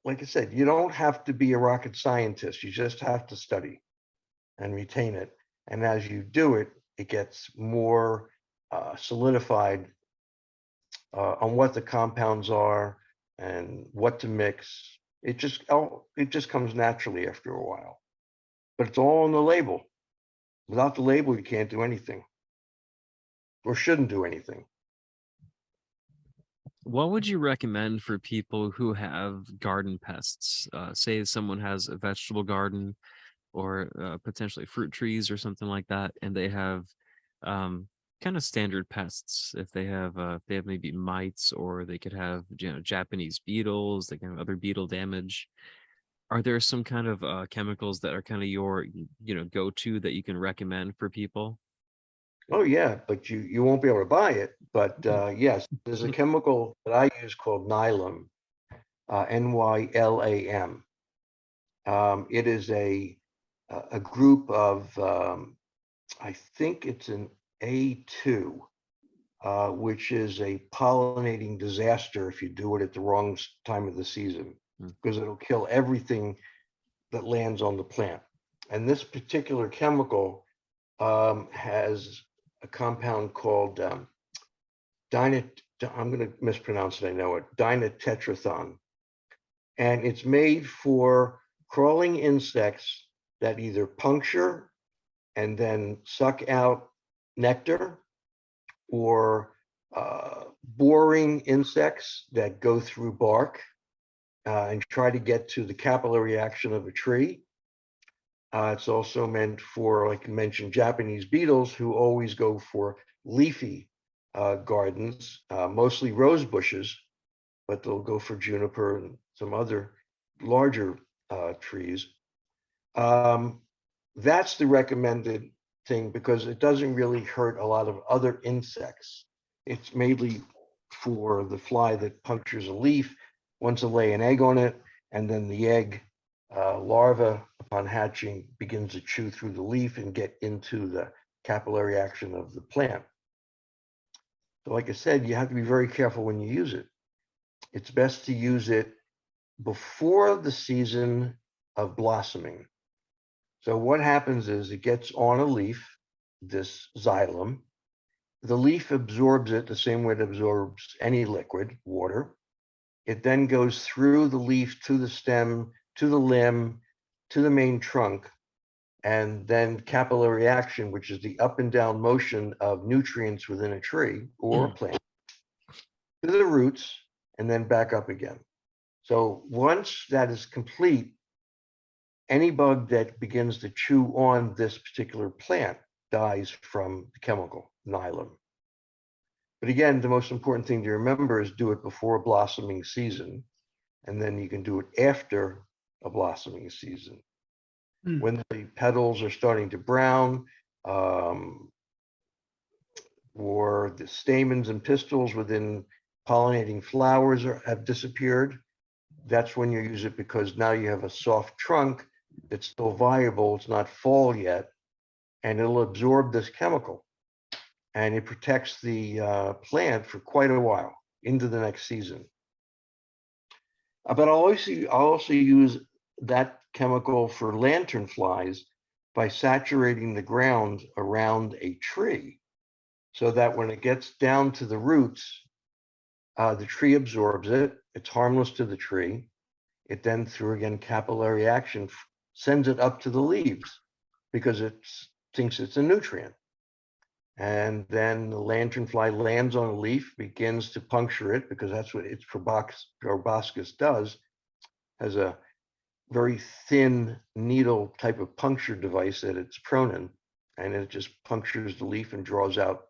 Like I said, you don't have to be a rocket scientist. You just have to study and retain it. And as you do it, it gets more solidified on what the compounds are and what to mix. It just comes naturally after a while. But it's all on the label. Without the label, you can't do anything, or shouldn't do anything. What would you recommend for people who have garden pests? Say someone has a vegetable garden or potentially fruit trees or something like that, and they have kind of standard pests. If they have maybe mites, or they could have Japanese beetles, they can have other beetle damage. Are there some kind of chemicals that are kind of your go-to that you can recommend for people? Oh yeah, but you won't be able to buy it. But yes, there's a chemical that I use called Nylam, Nylam. It is a group of I think it's an A2, which is a pollinating disaster if you do it at the wrong time of the season, because it'll kill everything that lands on the plant. And this particular chemical has a compound called I'm going to mispronounce it, I know it, dinatetrathion. And it's made for crawling insects that either puncture and then suck out nectar, or boring insects that go through bark and try to get to the capillary action of a tree. It's also meant for, like you mentioned, Japanese beetles who always go for leafy gardens, mostly rose bushes, but they'll go for juniper and some other larger trees. That's the recommended thing because it doesn't really hurt a lot of other insects. It's mainly for the fly that punctures a leaf, wants to lay an egg on it, and then the egg larva, upon hatching, begins to chew through the leaf and get into the capillary action of the plant. So like I said, you have to be very careful when you use it. It's best to use it before the season of blossoming. So what happens is it gets on a leaf, this xylem. The leaf absorbs it the same way it absorbs any liquid, water. It then goes through the leaf to the stem, to the limb, to the main trunk, and then capillary action, which is the up and down motion of nutrients within a tree or a plant, to the roots, and then back up again. So once that is complete, any bug that begins to chew on this particular plant dies from the chemical, Nylam. But again, the most important thing to remember is do it before a blossoming season, and then you can do it after a blossoming season. When the petals are starting to brown, or the stamens and pistils within pollinating flowers have disappeared, that's when you use it, because now you have a soft trunk that's still viable. It's not fall yet, and it'll absorb this chemical, and it protects the plant for quite a while into the next season. But I'll also use that chemical for lantern flies by saturating the ground around a tree, so that when it gets down to the roots, the tree absorbs it. It's harmless to the tree. It then, through again capillary action, sends it up to the leaves because it thinks it's a nutrient. And then the lanternfly lands on a leaf, begins to puncture it, because that's what its proboscis does, has a very thin needle type of puncture device at its pronon, and it just punctures the leaf and draws out,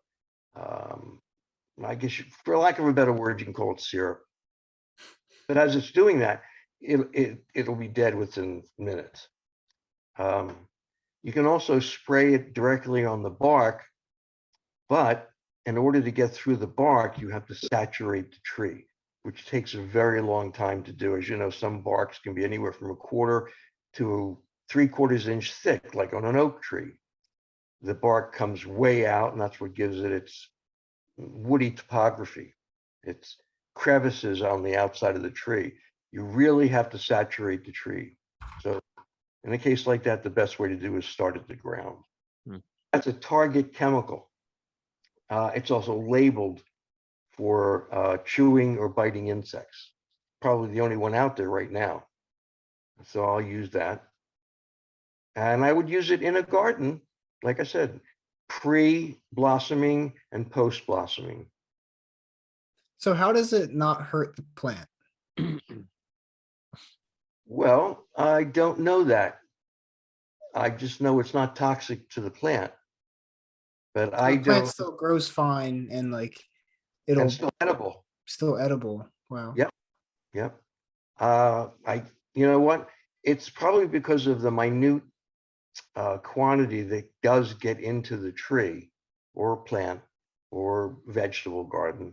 I guess, for lack of a better word, you can call it syrup. But as it's doing that, it'll be dead within minutes. You can also spray it directly on the bark, but in order to get through the bark, you have to saturate the tree, which takes a very long time to do. As you know, some barks can be anywhere from 1/4 to 3/4 inch thick, like on an oak tree. The bark comes way out, and that's what gives it its woody topography. It's crevices on the outside of the tree. You really have to saturate the tree. So in a case like that, the best way to do is start at the ground. Hmm. That's a target chemical. It's also labeled for chewing or biting insects. Probably the only one out there right now. So I'll use that. And I would use it in a garden, like I said, pre-blossoming and post-blossoming. So how does it not hurt the plant? Well, I don't know that. I just know it's not toxic to the plant. But So I the plant don't, still grows fine and like and it'll still edible. still edible. Wow. Yep, yep. You know what? It's probably because of the minute quantity that does get into the tree or plant or vegetable garden.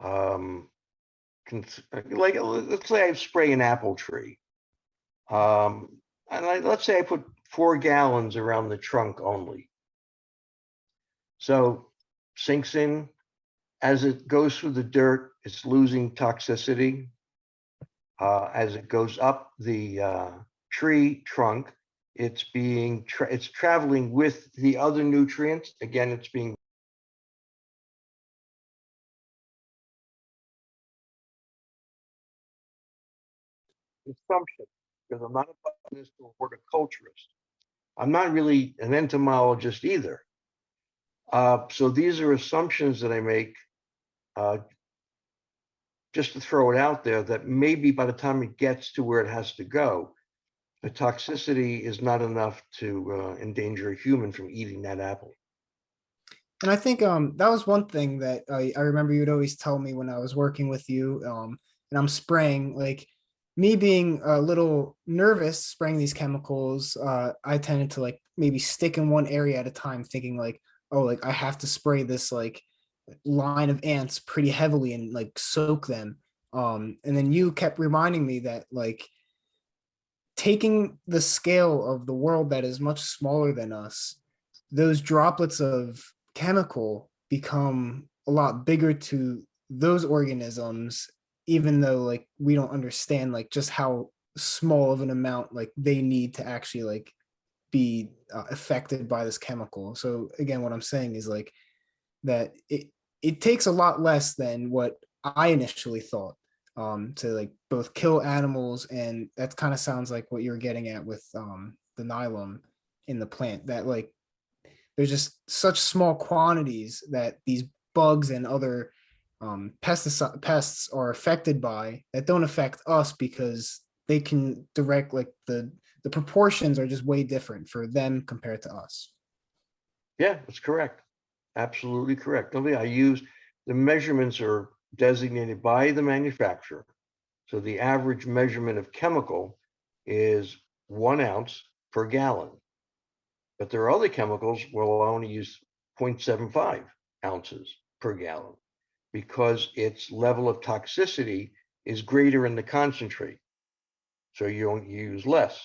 Like, let's say I spray an apple tree. And let's say I put 4 gallons around the trunk only. So sinks in, as it goes through the dirt, it's losing toxicity. As it goes up the tree trunk, it's traveling with the other nutrients. Again, it's being assumption, because I'm not a botanist or horticulturist. I'm not really an entomologist either. So these are assumptions that I make just to throw it out there, that maybe by the time it gets to where it has to go, the toxicity is not enough to endanger a human from eating that apple. And I think that was one thing that I remember you'd always tell me when I was working with you, and I'm spraying, like me being a little nervous spraying these chemicals, I tended to like maybe stick in one area at a time, thinking like, oh, like I have to spray this like line of ants pretty heavily and like soak them. And then you kept reminding me that like taking the scale of the world that is much smaller than us, those droplets of chemical become a lot bigger to those organisms, even though like we don't understand like just how small of an amount like they need to actually like be affected by this chemical. So again, what I'm saying is like that it takes a lot less than what I initially thought, to like both kill animals, and that kind of sounds like what you're getting at with the nylon in the plant, that like there's just such small quantities that these bugs and other pests are affected by that don't affect us, because they can direct like the proportions are just way different for them compared to us. Yeah, that's correct. Absolutely correct. I use the measurements are designated by the manufacturer. So the average measurement of chemical is 1 ounce per gallon. But there are other chemicals where I'll only use 0.75. ounces per gallon because its level of toxicity is greater in the concentrate. So you don't use less,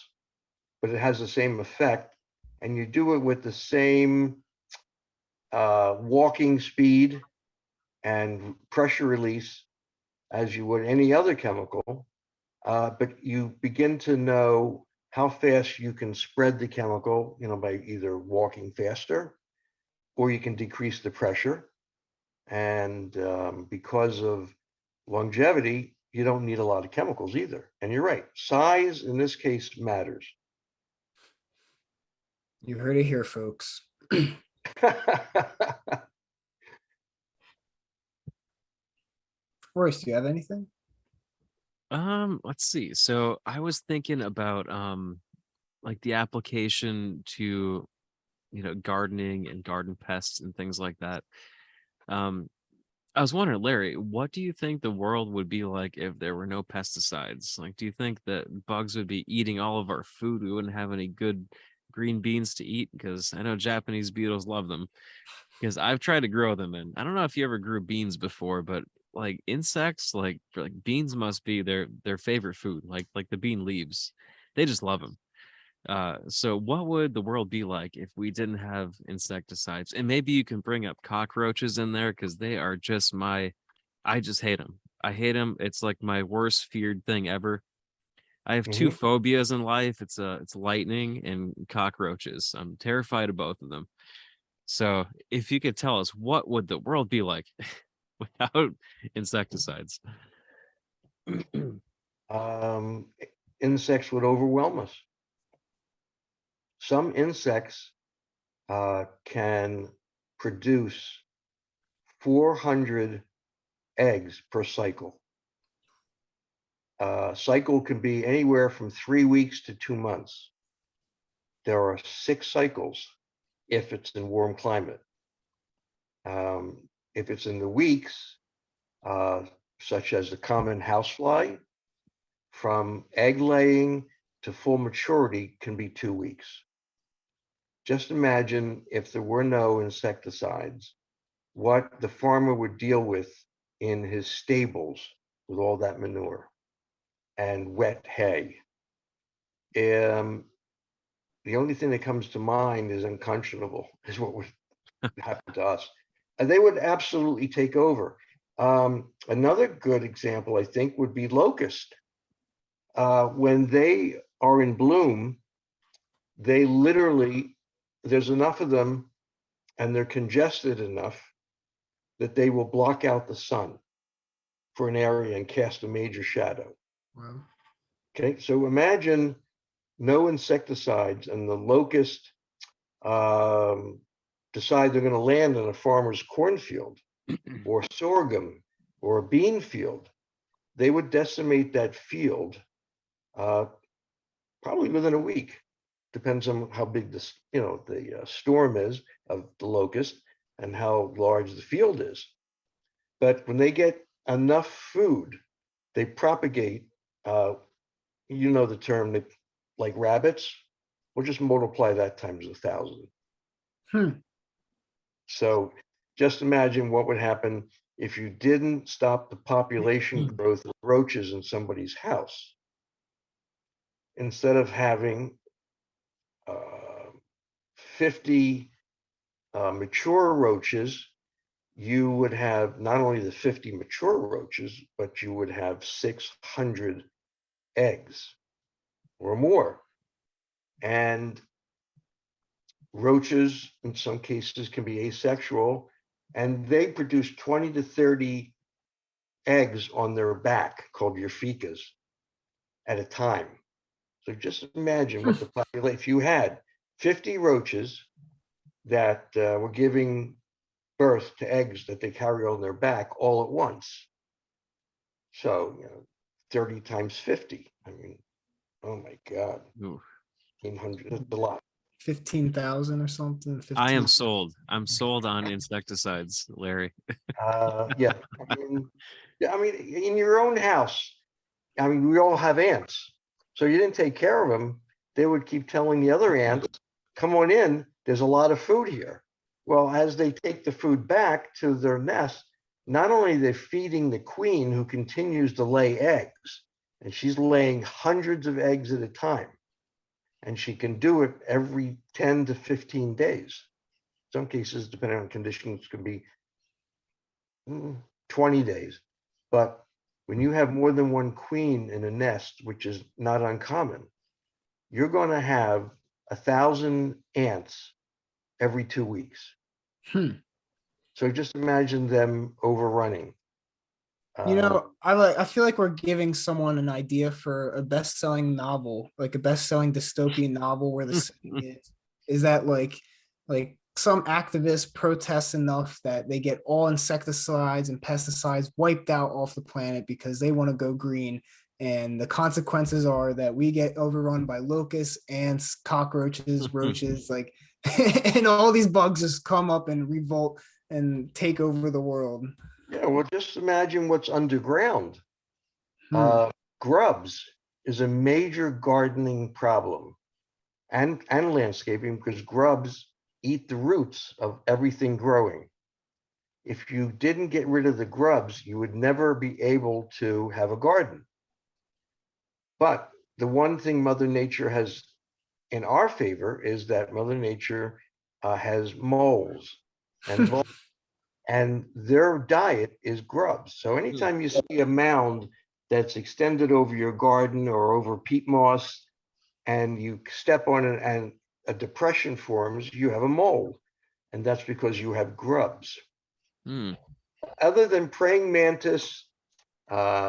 but it has the same effect, and you do it with the same walking speed and pressure release as you would any other chemical, but you begin to know how fast you can spread the chemical, by either walking faster or you can decrease the pressure. And because of longevity, you don't need a lot of chemicals either. And you're right, size in this case matters. You heard it here, folks. Royce, do you have anything? Let's see. So I was thinking about like the application to, gardening and garden pests and things like that. Um, I was wondering, Larry, what do you think the world would be like if there were no pesticides? Like, do you think that bugs would be eating all of our food? We wouldn't have any good green beans to eat? Because I know Japanese beetles love them. Because I've tried to grow them, and I don't know if you ever grew beans before, but like insects, like beans must be their favorite food. Like the bean leaves, they just love them. So what would the world be like if we didn't have insecticides? And maybe you can bring up cockroaches in there because they are just I just hate them. I hate them. It's like my worst feared thing ever. I have two Mhm. phobias in life. It's lightning and cockroaches. I'm terrified of both of them. So if you could tell us what would the world be like without insecticides? um, Insects would overwhelm us. Some insects can produce 400 eggs per cycle. Cycle can be anywhere from 3 weeks to 2 months. There are 6 cycles if it's in warm climate. If it's in the weeks, such as the common housefly, from egg laying to full maturity can be 2 weeks. Just imagine if there were no insecticides, what the farmer would deal with in his stables with all that manure and wet hay. The only thing that comes to mind is unconscionable, is what would happen to us. And they would absolutely take over. Another good example, I think, would be locust. When they are in bloom, they literally, there's enough of them and they're congested enough that they will block out the sun for an area and cast a major shadow. Wow. Okay, so imagine no insecticides and the locust decide they're going to land in a farmer's cornfield or sorghum or a bean field. They would decimate that field probably within a week. Depends on how big the storm is of the locust and how large the field is. But when they get enough food, they propagate. The term, like rabbits. We'll just multiply that times 1,000. Hmm. So just imagine what would happen if you didn't stop the population growth of roaches in somebody's house. Instead of having 50 mature roaches, you would have not only the 50 mature roaches, but you would have 600 eggs or more. And roaches, in some cases, can be asexual, and they produce 20 to 30 eggs on their back, called urficas, at a time. So just imagine what the population, if you had 50 roaches that were giving birth to eggs that they carry on their back all at once. So, 30 times 50. I mean, oh my God, Ooh, 1,500, that's a lot. 15,000 or something. I 15. am sold. I'm sold on insecticides, Larry. Yeah, in your own house, we all have ants. So you didn't take care of them. They would keep telling the other ants, come on in, there's a lot of food here. Well, as they take the food back to their nest, not only are they feeding the queen who continues to lay eggs, and she's laying hundreds of eggs at a time, and she can do it every 10 to 15 days. Some cases, depending on conditions, can be 20 days. But when you have more than one queen in a nest, which is not uncommon, you're going to have 1,000 ants every 2 weeks. Hmm. So just imagine them overrunning. You Um, know, I feel like we're giving someone an idea for a best-selling novel, like a best-selling dystopian novel where the setting is that like some activist protests enough that they get all insecticides and pesticides wiped out off the planet because they want to go green. And the consequences are that we get overrun by locusts, ants, cockroaches, roaches, like and all these bugs just come up and revolt and take over the world. yeah, well, just imagine what's underground. Hmm. Uh, Grubs is a major gardening problem and landscaping because grubs eat the roots of everything growing. If you didn't get rid of the grubs, you would never be able to have a garden. But the one thing Mother Nature has in our favor is that Mother Nature has moles and and their diet is grubs. So anytime you see a mound that's extended over your garden or over peat moss and you step on it and a depression forms, you have a mold. And that's because you have grubs. Hmm. Other than praying mantis,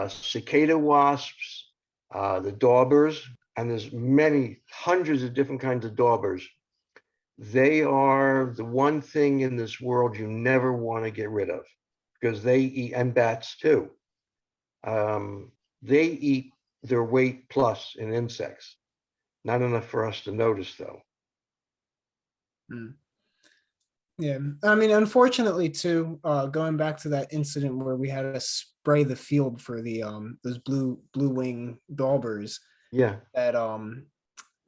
cicada wasps, the daubers, and there's many hundreds of different kinds of daubers. They are the one thing in this world you never want to get rid of because they eat, and bats too. They eat their weight plus in insects. Not enough for us to notice, though. Hmm. Yeah, I mean, unfortunately, too, going back to that incident where we had to spray the field for the those blue wing daubers, Yeah. that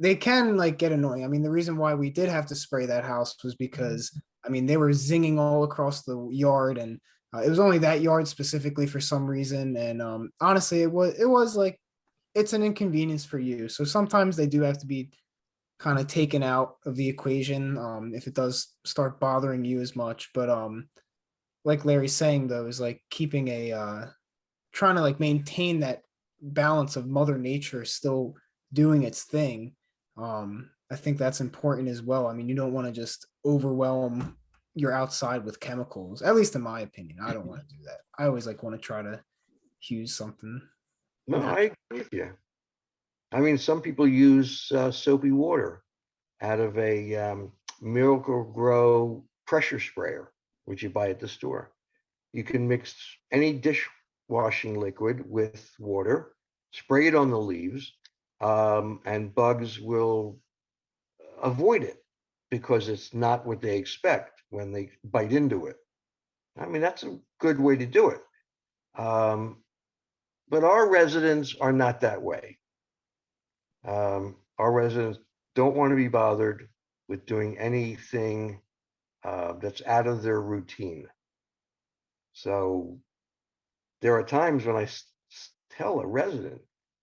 they can like get annoying. I mean, the reason why we did have to spray that house was because I mean they were zinging all across the yard, and it was only that yard specifically for some reason. And honestly, it was like it's an inconvenience for you. So sometimes they do have to be kind of taken out of the equation if it does start bothering you as much. But like Larry's saying though, is like keeping a trying to like maintain that balance of Mother Nature still doing its thing. I think that's important as well. I mean, you don't want to just overwhelm your outside with chemicals. At least in my opinion, I don't want to do that. I always like want to try to use something No, I natural. agree with you. I mean, some people use soapy water out of a Miracle Grow pressure sprayer, which you buy at the store. You can mix any dishwashing liquid with water, spray it on the leaves, and bugs will avoid it because it's not what they expect when they bite into it. I mean, that's a good way to do it. But our residents are not that way. Our residents don't want to be bothered with doing anything that's out of their routine. So there are times when I tell a resident,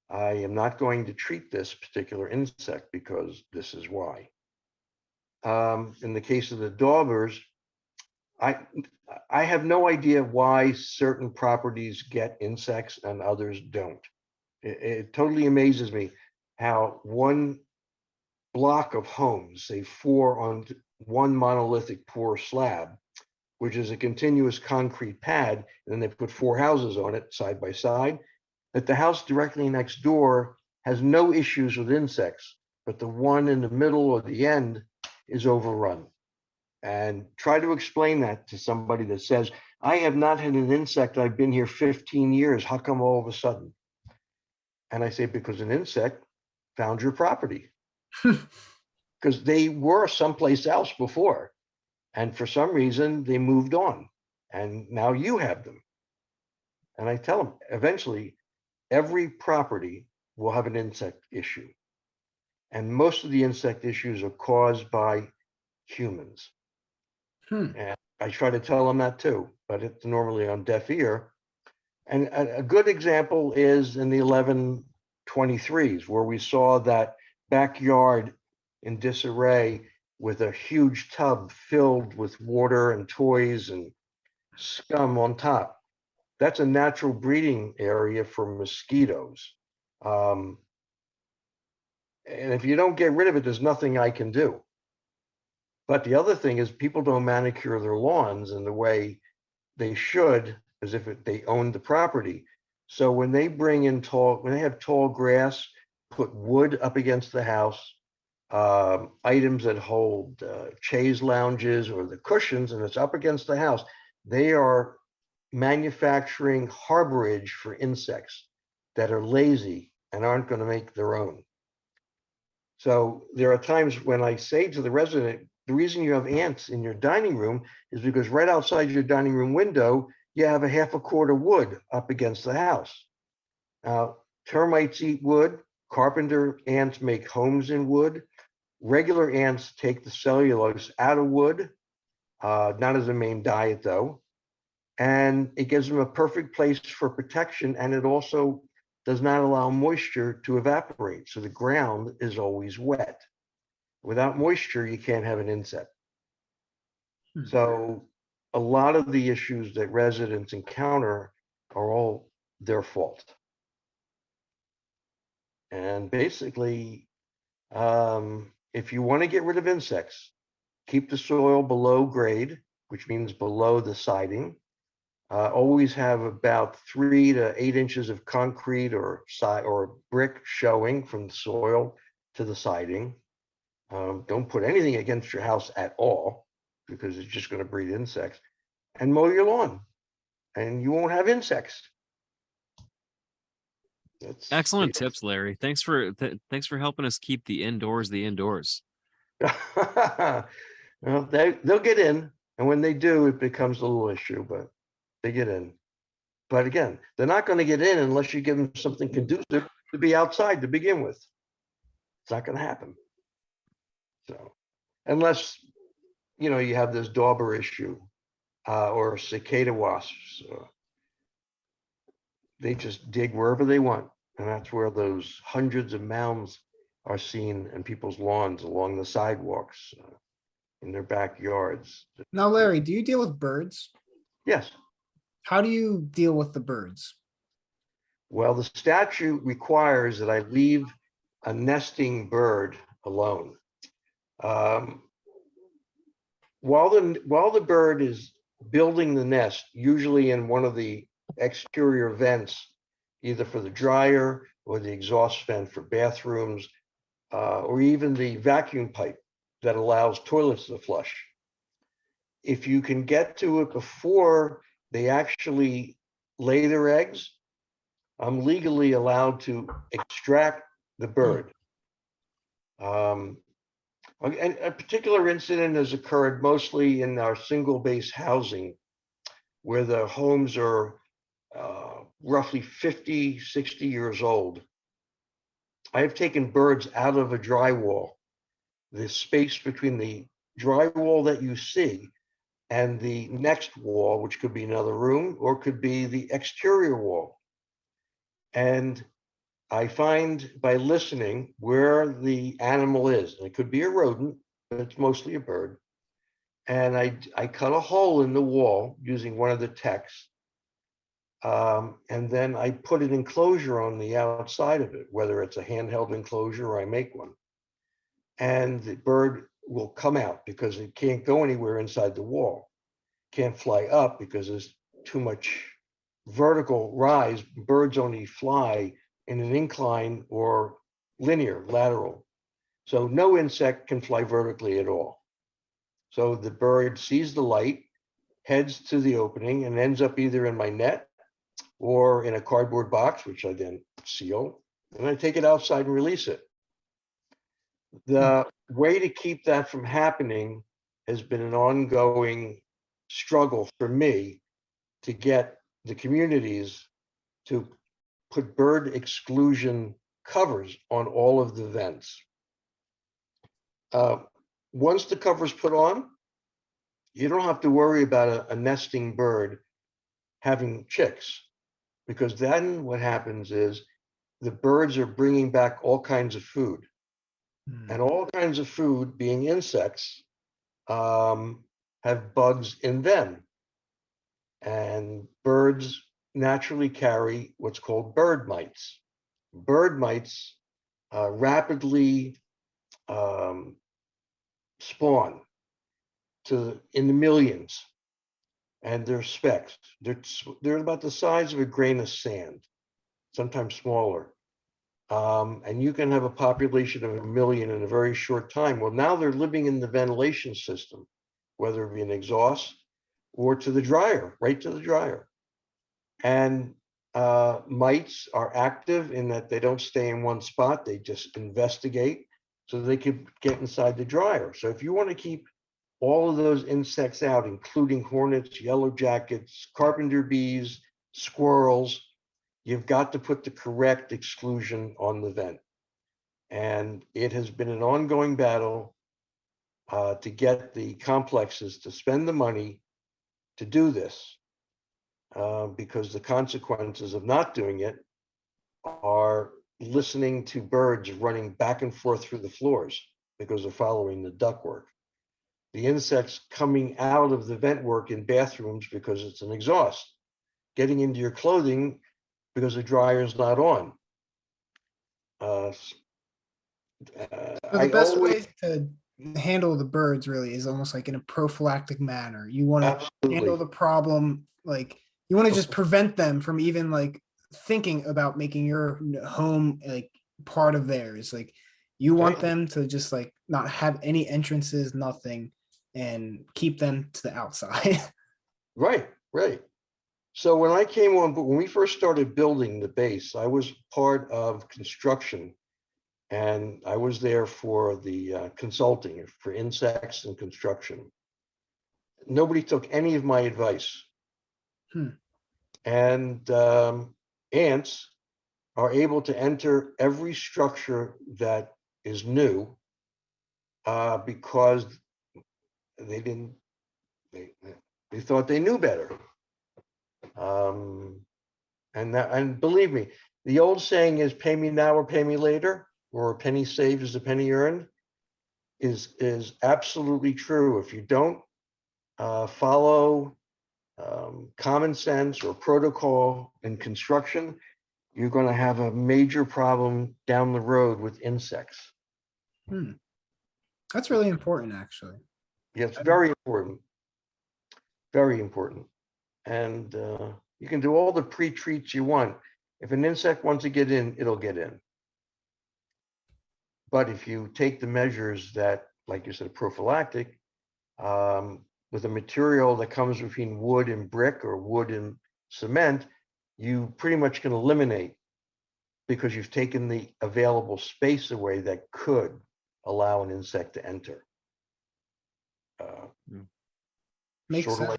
I am not going to treat this particular insect because this is why. In the case of the daubers, I I have no idea why certain properties get insects and others don't. It totally amazes me how one block of homes, say four on one monolithic pour slab, which is a continuous concrete pad, and then they put four houses on it side by side, that the house directly next door has no issues with insects, but the one in the middle or the end is overrun. And try to explain that to somebody that says, I have not had an insect, I've been here 15 years. How come all of a sudden? And I say, because an insect found your property. Because they were someplace else before. And for some reason, they moved on. And now you have them. And I tell them, eventually, every property will have an insect issue. And most of the insect issues are caused by humans. Hmm. And I try to tell them that too, but it's normally on deaf ear. And a good example is in the 1123s, where we saw that backyard in disarray with a huge tub filled with water and toys and scum on top. That's a natural breeding area for mosquitoes. Um, and if you don't get rid of it, there's nothing I can do. But the other thing is people don't manicure their lawns in the way they should, as if they owned the property. So when they when they have tall grass, put wood up against the house, items that hold chaise lounges or the cushions, and it's up against the house, they are manufacturing harborage for insects that are lazy and aren't going to make their own. So there are times when I say to the resident, the reason you have ants in your dining room is because right outside your dining room window, you have a half a cord of wood up against the house. Termites eat wood. Carpenter ants make homes in wood. Regular ants take the cellulose out of wood, not as a main diet though. And it gives them a perfect place for protection. And it also does not allow moisture to evaporate. So the ground is always wet. Without moisture, you can't have an insect. Hmm. So a lot of the issues that residents encounter are all their fault. And basically, if you want to get rid of insects, keep the soil below grade, which means below the siding. Always have about 3 to 8 inches of concrete or brick showing from the soil to the siding. Don't put anything against your house at all because it's just going to breed insects. And mow your lawn, and you won't have insects. That's Excellent tips, Larry. Thanks for helping us keep the indoors the indoors. well, they'll get in, and when they do, it becomes a little issue, but they get in. But again, they're not going to get in unless you give them something conducive to be outside to begin with. It's not going to happen. So, unless you have this dauber issue or cicada wasps, they just dig wherever they want, and that's where those hundreds of mounds are seen in people's lawns, along the sidewalks, in their backyards. Now, Larry, do you deal with birds? Yes. How do you deal with the birds? Well, the statute requires that I leave a nesting bird alone. While the bird is building the nest, usually in one of the exterior vents, either for the dryer or the exhaust vent for bathrooms, or even the vacuum pipe that allows toilets to flush. If you can get to it before they actually lay their eggs, I'm legally allowed to extract the bird. And a particular incident has occurred mostly in our single base housing, where the homes are roughly 50, 60 years old. I have taken birds out of a drywall. The space between the drywall that you see and the next wall, which could be another room or could be the exterior wall. And I find by listening where the animal is, and it could be a rodent, but it's mostly a bird. And I cut a hole in the wall using one of the techs. And then I put an enclosure on the outside of it, whether it's a handheld enclosure or I make one. And the bird will come out because it can't go anywhere inside the wall. Can't fly up because there's too much vertical rise. Birds only fly in an incline or linear, lateral. So no insect can fly vertically at all. So the bird sees the light, heads to the opening, and ends up either in my net or in a cardboard box, which I then seal, and I take it outside and release it. The way to keep that from happening has been an ongoing struggle for me to get the communities to put bird exclusion covers on all of the vents. Once the cover's put on, you don't have to worry about a nesting bird having chicks, because then what happens is the birds are bringing back all kinds of food, and all kinds of food, being insects, have bugs in them. And birds naturally carry what's called bird mites. Bird mites rapidly spawn in the millions, and they're specks. They're about the size of a grain of sand, sometimes smaller. And you can have a population of 1 million in a very short time. Well, now they're living in the ventilation system, whether it be an exhaust or to the dryer, right to the dryer. And mites are active in that they don't stay in one spot, they just investigate so they could get inside the dryer. So if you want to keep all of those insects out, including hornets, yellow jackets, carpenter bees, squirrels, you've got to put the correct exclusion on the vent. And it has been an ongoing battle to get the complexes to spend the money to do this, because the consequences of not doing it are listening to birds running back and forth through the floors because they're following the ductwork. The insects coming out of the vent work in bathrooms because it's an exhaust, getting into your clothing because the dryer's not on. So the best way to handle the birds really is almost like in a prophylactic manner. You want to handle the problem, like you want to just prevent them from even like thinking about making your home like part of theirs. Like you want them to just like not have any entrances, nothing, and keep them to the outside. Right, right. So when I came on, when we first started building the base, I was part of construction, and I was there for the consulting for insects and construction. Nobody took any of my advice. And ants are able to enter every structure that is new because they didn't, they thought they knew better. And believe me, the old saying is pay me now or pay me later, or a penny saved is a penny earned, is absolutely true. If you don't follow common sense or protocol in construction, you're going to have a major problem down the road with insects. That's really important, actually. Yeah, it's very important. Very important. And you can do all the pre-treats you want. If an insect wants to get in, it'll get in. But if you take the measures that, like you said, prophylactic, with a material that comes between wood and brick or wood and cement, you pretty much can eliminate, because you've taken the available space away that could allow an insect to enter. Makes sense.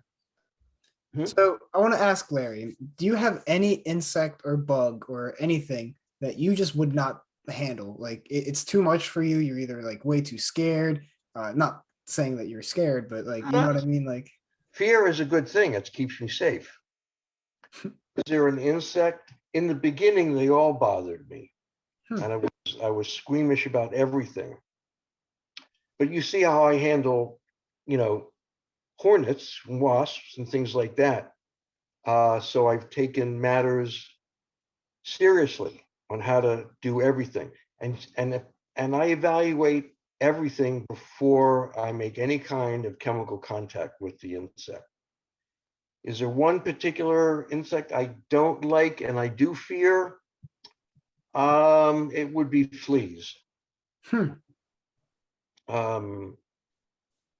So I want to ask Larry, do you have any insect or bug or anything that you just would not handle? Like it's too much for you. You're either like way too scared, not saying that you're scared, but like, you know what I mean? Like fear is a good thing. It keeps me safe. Is there an insect? In the beginning, they all bothered me. And I was squeamish about everything. But you see how I handle, hornets and wasps and things like that. So I've taken matters seriously on how to do everything. And I evaluate everything before I make any kind of chemical contact with the insect. Is there one particular insect I don't like and I do fear? It would be fleas. But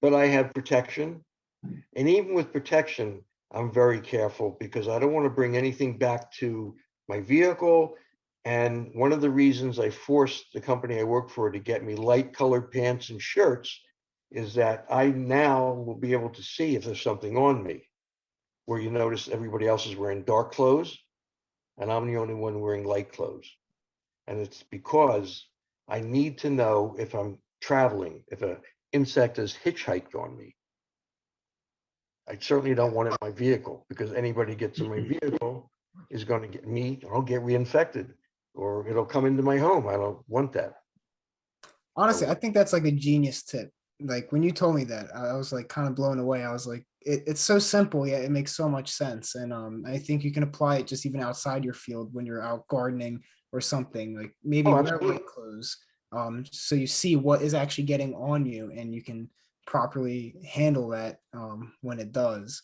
I have protection. And even with protection, I'm very careful because I don't want to bring anything back to my vehicle. And one of the reasons I forced the company I work for to get me light colored pants and shirts is that I now will be able to see if there's something on me, where you notice everybody else is wearing dark clothes and I'm the only one wearing light clothes. And it's because I need to know if I'm traveling, if an insect has hitchhiked on me. I certainly don't want it in my vehicle, because anybody gets in my vehicle is going to get me, I'll get reinfected, or it'll come into my home. I don't want that. Honestly, So, I think that's like a genius tip. Like when you told me that, I was like kind of blown away. I was like, it's so simple, yet it makes so much sense. And I think you can apply it just even outside your field when you're out gardening or something. Like maybe oh, wear absolutely. light clothes, so you see what is actually getting on you, and you can properly handle that when it does.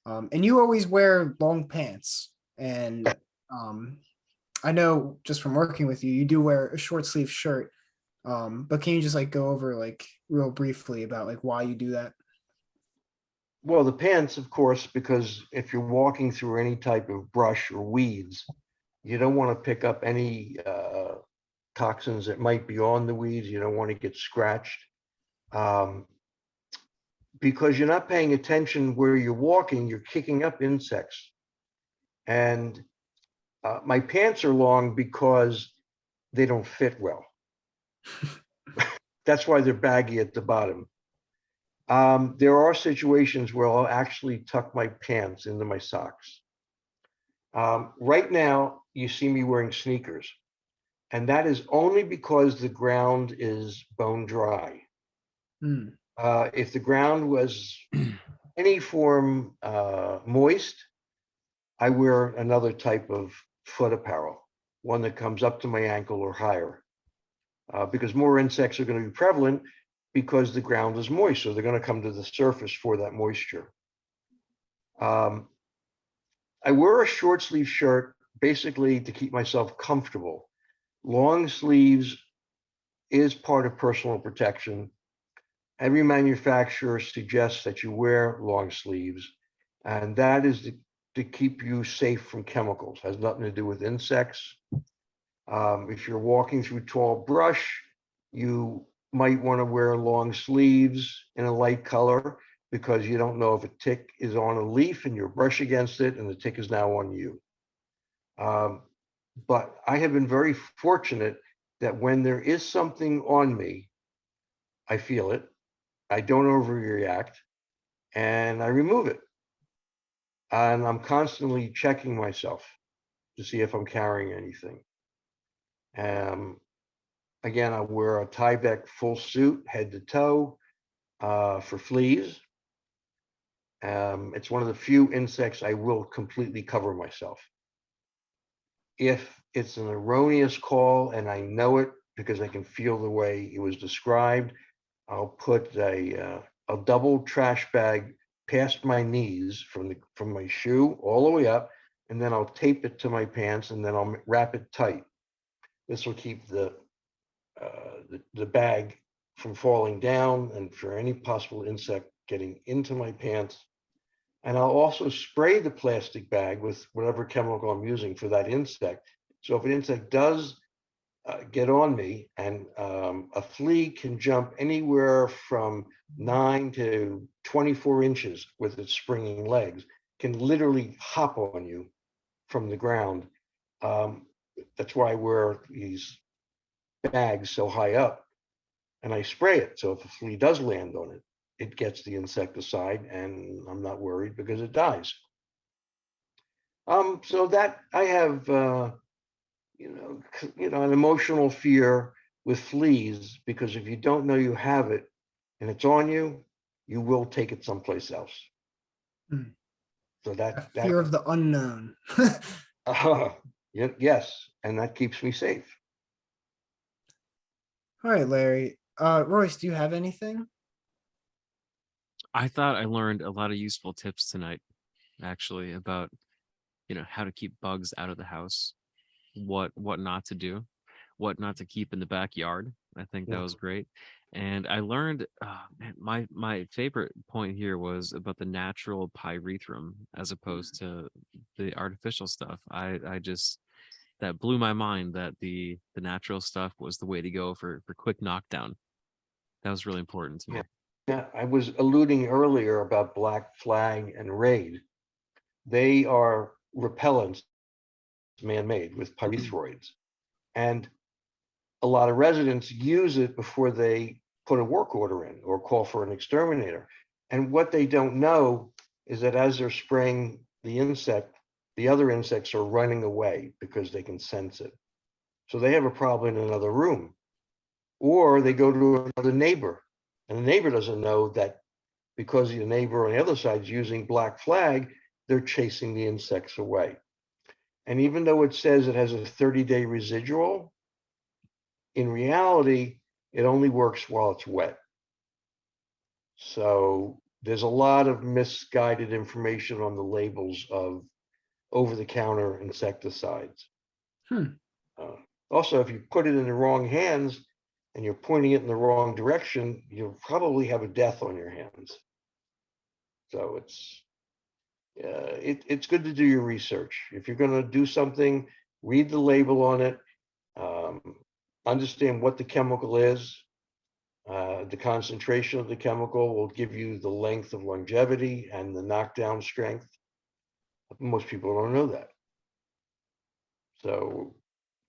And you always wear long pants, and um, I know just from working with you, you do wear a short sleeve shirt, but can you just like go over like real briefly about like why you do that? Well, the pants, of course, because if you're walking through any type of brush or weeds, you don't want to pick up any toxins that might be on the weeds. You don't want to get scratched. Um, because you're not paying attention where you're walking, you're kicking up insects. And my pants are long because they don't fit well. That's why they're baggy at the bottom. There are situations where I'll actually tuck my pants into my socks. Right now, you see me wearing sneakers, and that is only because the ground is bone dry. Hmm. If the ground was any form moist, I wear another type of foot apparel, one that comes up to my ankle or higher, because more insects are going to be prevalent because the ground is moist, so they're going to come to the surface for that moisture. Um, I wear a short sleeve shirt basically to keep myself comfortable. Long sleeves is part of personal protection. Every manufacturer suggests that you wear long sleeves, and that is to keep you safe from chemicals. It has nothing to do with insects. If you're walking through tall brush, you might want to wear long sleeves in a light color, because you don't know if a tick is on a leaf and you brush against it and the tick is now on you. Um, but I have been very fortunate that when there is something on me, I feel it, I don't overreact, and I remove it. And I'm constantly checking myself to see if I'm carrying anything. Um, Again, I wear a Tyvek full suit, head to toe, for fleas. It's one of the few insects I will completely cover myself. If it's an erroneous call and I know it because I can feel the way it was described, I'll put a double trash bag past my knees from my shoe all the way up, and then I'll tape it to my pants, and then I'll wrap it tight. This will keep the bag from falling down and for any possible insect getting into my pants. And I'll also spray the plastic bag with whatever chemical I'm using for that insect. So if an insect does get on me, and a flea can jump anywhere from 9 to 24 inches with its springing legs, can literally hop on you from the ground. Um, that's why I wear these bags so high up, and I spray it. So if a flea does land on it, it gets the insecticide, and I'm not worried because it dies. So that I have, an emotional fear with fleas, because if you don't know you have it and it's on you, you will take it someplace else. Hmm. So A that fear of the unknown. yes, and that keeps me safe. All right, Larry. Royce, do you have anything? I thought I learned a lot of useful tips tonight, actually, about how to keep bugs out of the house, what not to do, what not to keep in the backyard. I think that was great. And I learned, man, my favorite point here was about the natural pyrethrum as opposed to the artificial stuff. I just that blew my mind that the natural stuff was the way to go for quick knockdown. That was really important to Yeah, me. yeah. I was alluding earlier about black flag and raid. They are repellents, man-made with pyrethroids, and a lot of residents use it before they put a work order in or call for an exterminator. And what they don't know is that as they're spraying the insect, the other insects are running away because they can sense it. So they have a problem in another room. Or they go to another neighbor, and the neighbor doesn't know that because the neighbor on the other side is using black flag, they're chasing the insects away. And even though it says it has a 30-day residual, in reality, it only works while it's wet. So there's a lot of misguided information on the labels of over-the-counter insecticides. Hmm. Also, if you put it in the wrong hands and you're pointing it in the wrong direction, you'll probably have a death on your hands. So it's good to do your research. If you're going to do something, read the label on it, understand what the chemical is. The concentration of the chemical will give you the length of longevity and the knockdown strength. Most people don't know that. So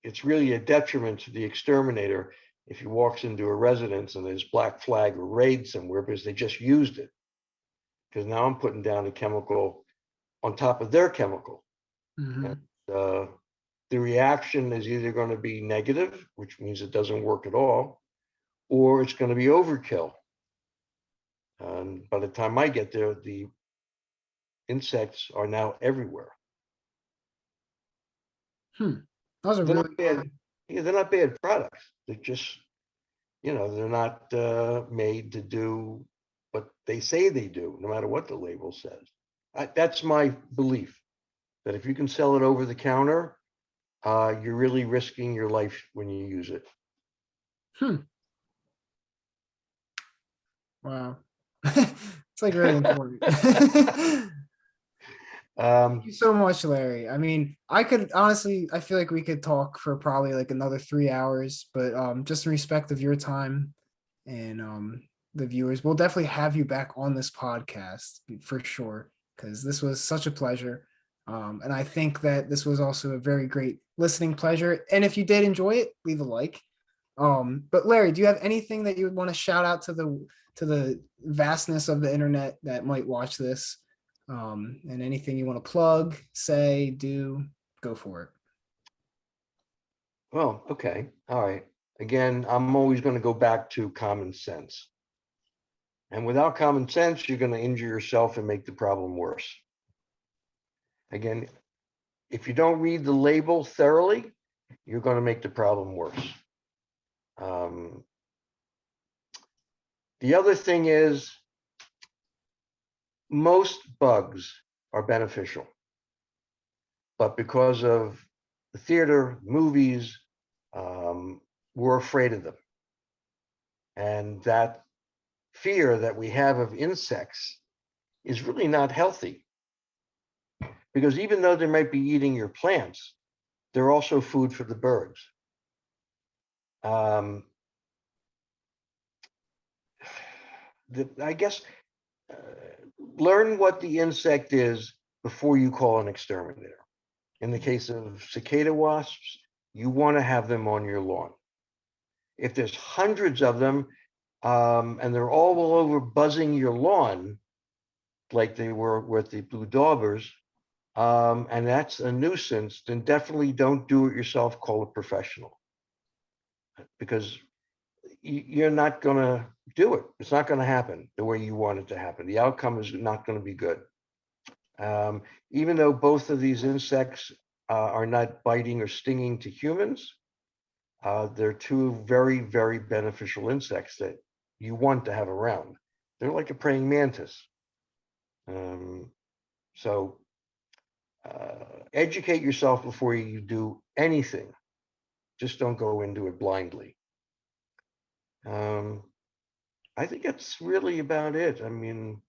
it's really a detriment to the exterminator if he walks into a residence and there's black flag or raid somewhere because they just used it. Because now I'm putting down a chemical on top of their chemical. Mm-hmm. And, the reaction is either going to be negative, which means it doesn't work at all, or it's going to be overkill. And by the time I get there, the insects are now everywhere. That was a They're really not bad. Yeah, they're not bad products. They're just, they're not made to do what they say they do, no matter what the label says. That's my belief, that if you can sell it over the counter, you're really risking your life when you use it. Wow. It's like really important. Thank you so much, Larry. I mean, I could honestly, I feel like we could talk for probably like another 3 hours, but just in respect of your time and the viewers, we'll definitely have you back on this podcast for sure, because this was such a pleasure. And I think that this was also a very great listening pleasure. And if you did enjoy it, leave a like. But Larry, do you have anything that you would want to shout out to the vastness of the internet that might watch this? And anything you want to plug, say, do, go for it. Well, okay. All right. Again, I'm always going to go back to common sense. And without common sense, you're going to injure yourself and make the problem worse. Again, if you don't read the label thoroughly, you're going to make the problem worse. The other thing is, most bugs are beneficial, but because of the theater, movies, we're afraid of them. And that fear that we have of insects is really not healthy. Because even though they might be eating your plants, they're also food for the birds. I guess learn what the insect is before you call an exterminator. In the case of cicada wasps, you want to have them on your lawn. If there's hundreds of them and they're all over buzzing your lawn, like they were with the blue daubers, and that's a nuisance, then definitely don't do it yourself, call a professional. Because you're not going to do it. It's not going to happen the way you want it to happen. The outcome is not going to be good. Even though both of these insects are not biting or stinging to humans, they're two very, very beneficial insects that you want to have around. They're like a praying mantis. So educate yourself before you do anything. Just don't go into it blindly. I think that's really about it. I mean,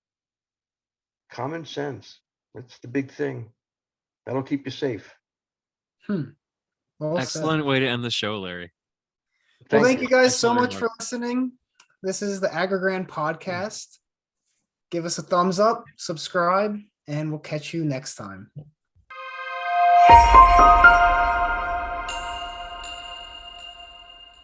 common sense. That's the big thing. That'll keep you safe. Well said. Excellent way to end the show, Larry. Well, thank you guys Thanks so very much for listening. This is the Agger podcast. Give us a thumbs up, subscribe, and we'll catch you next time.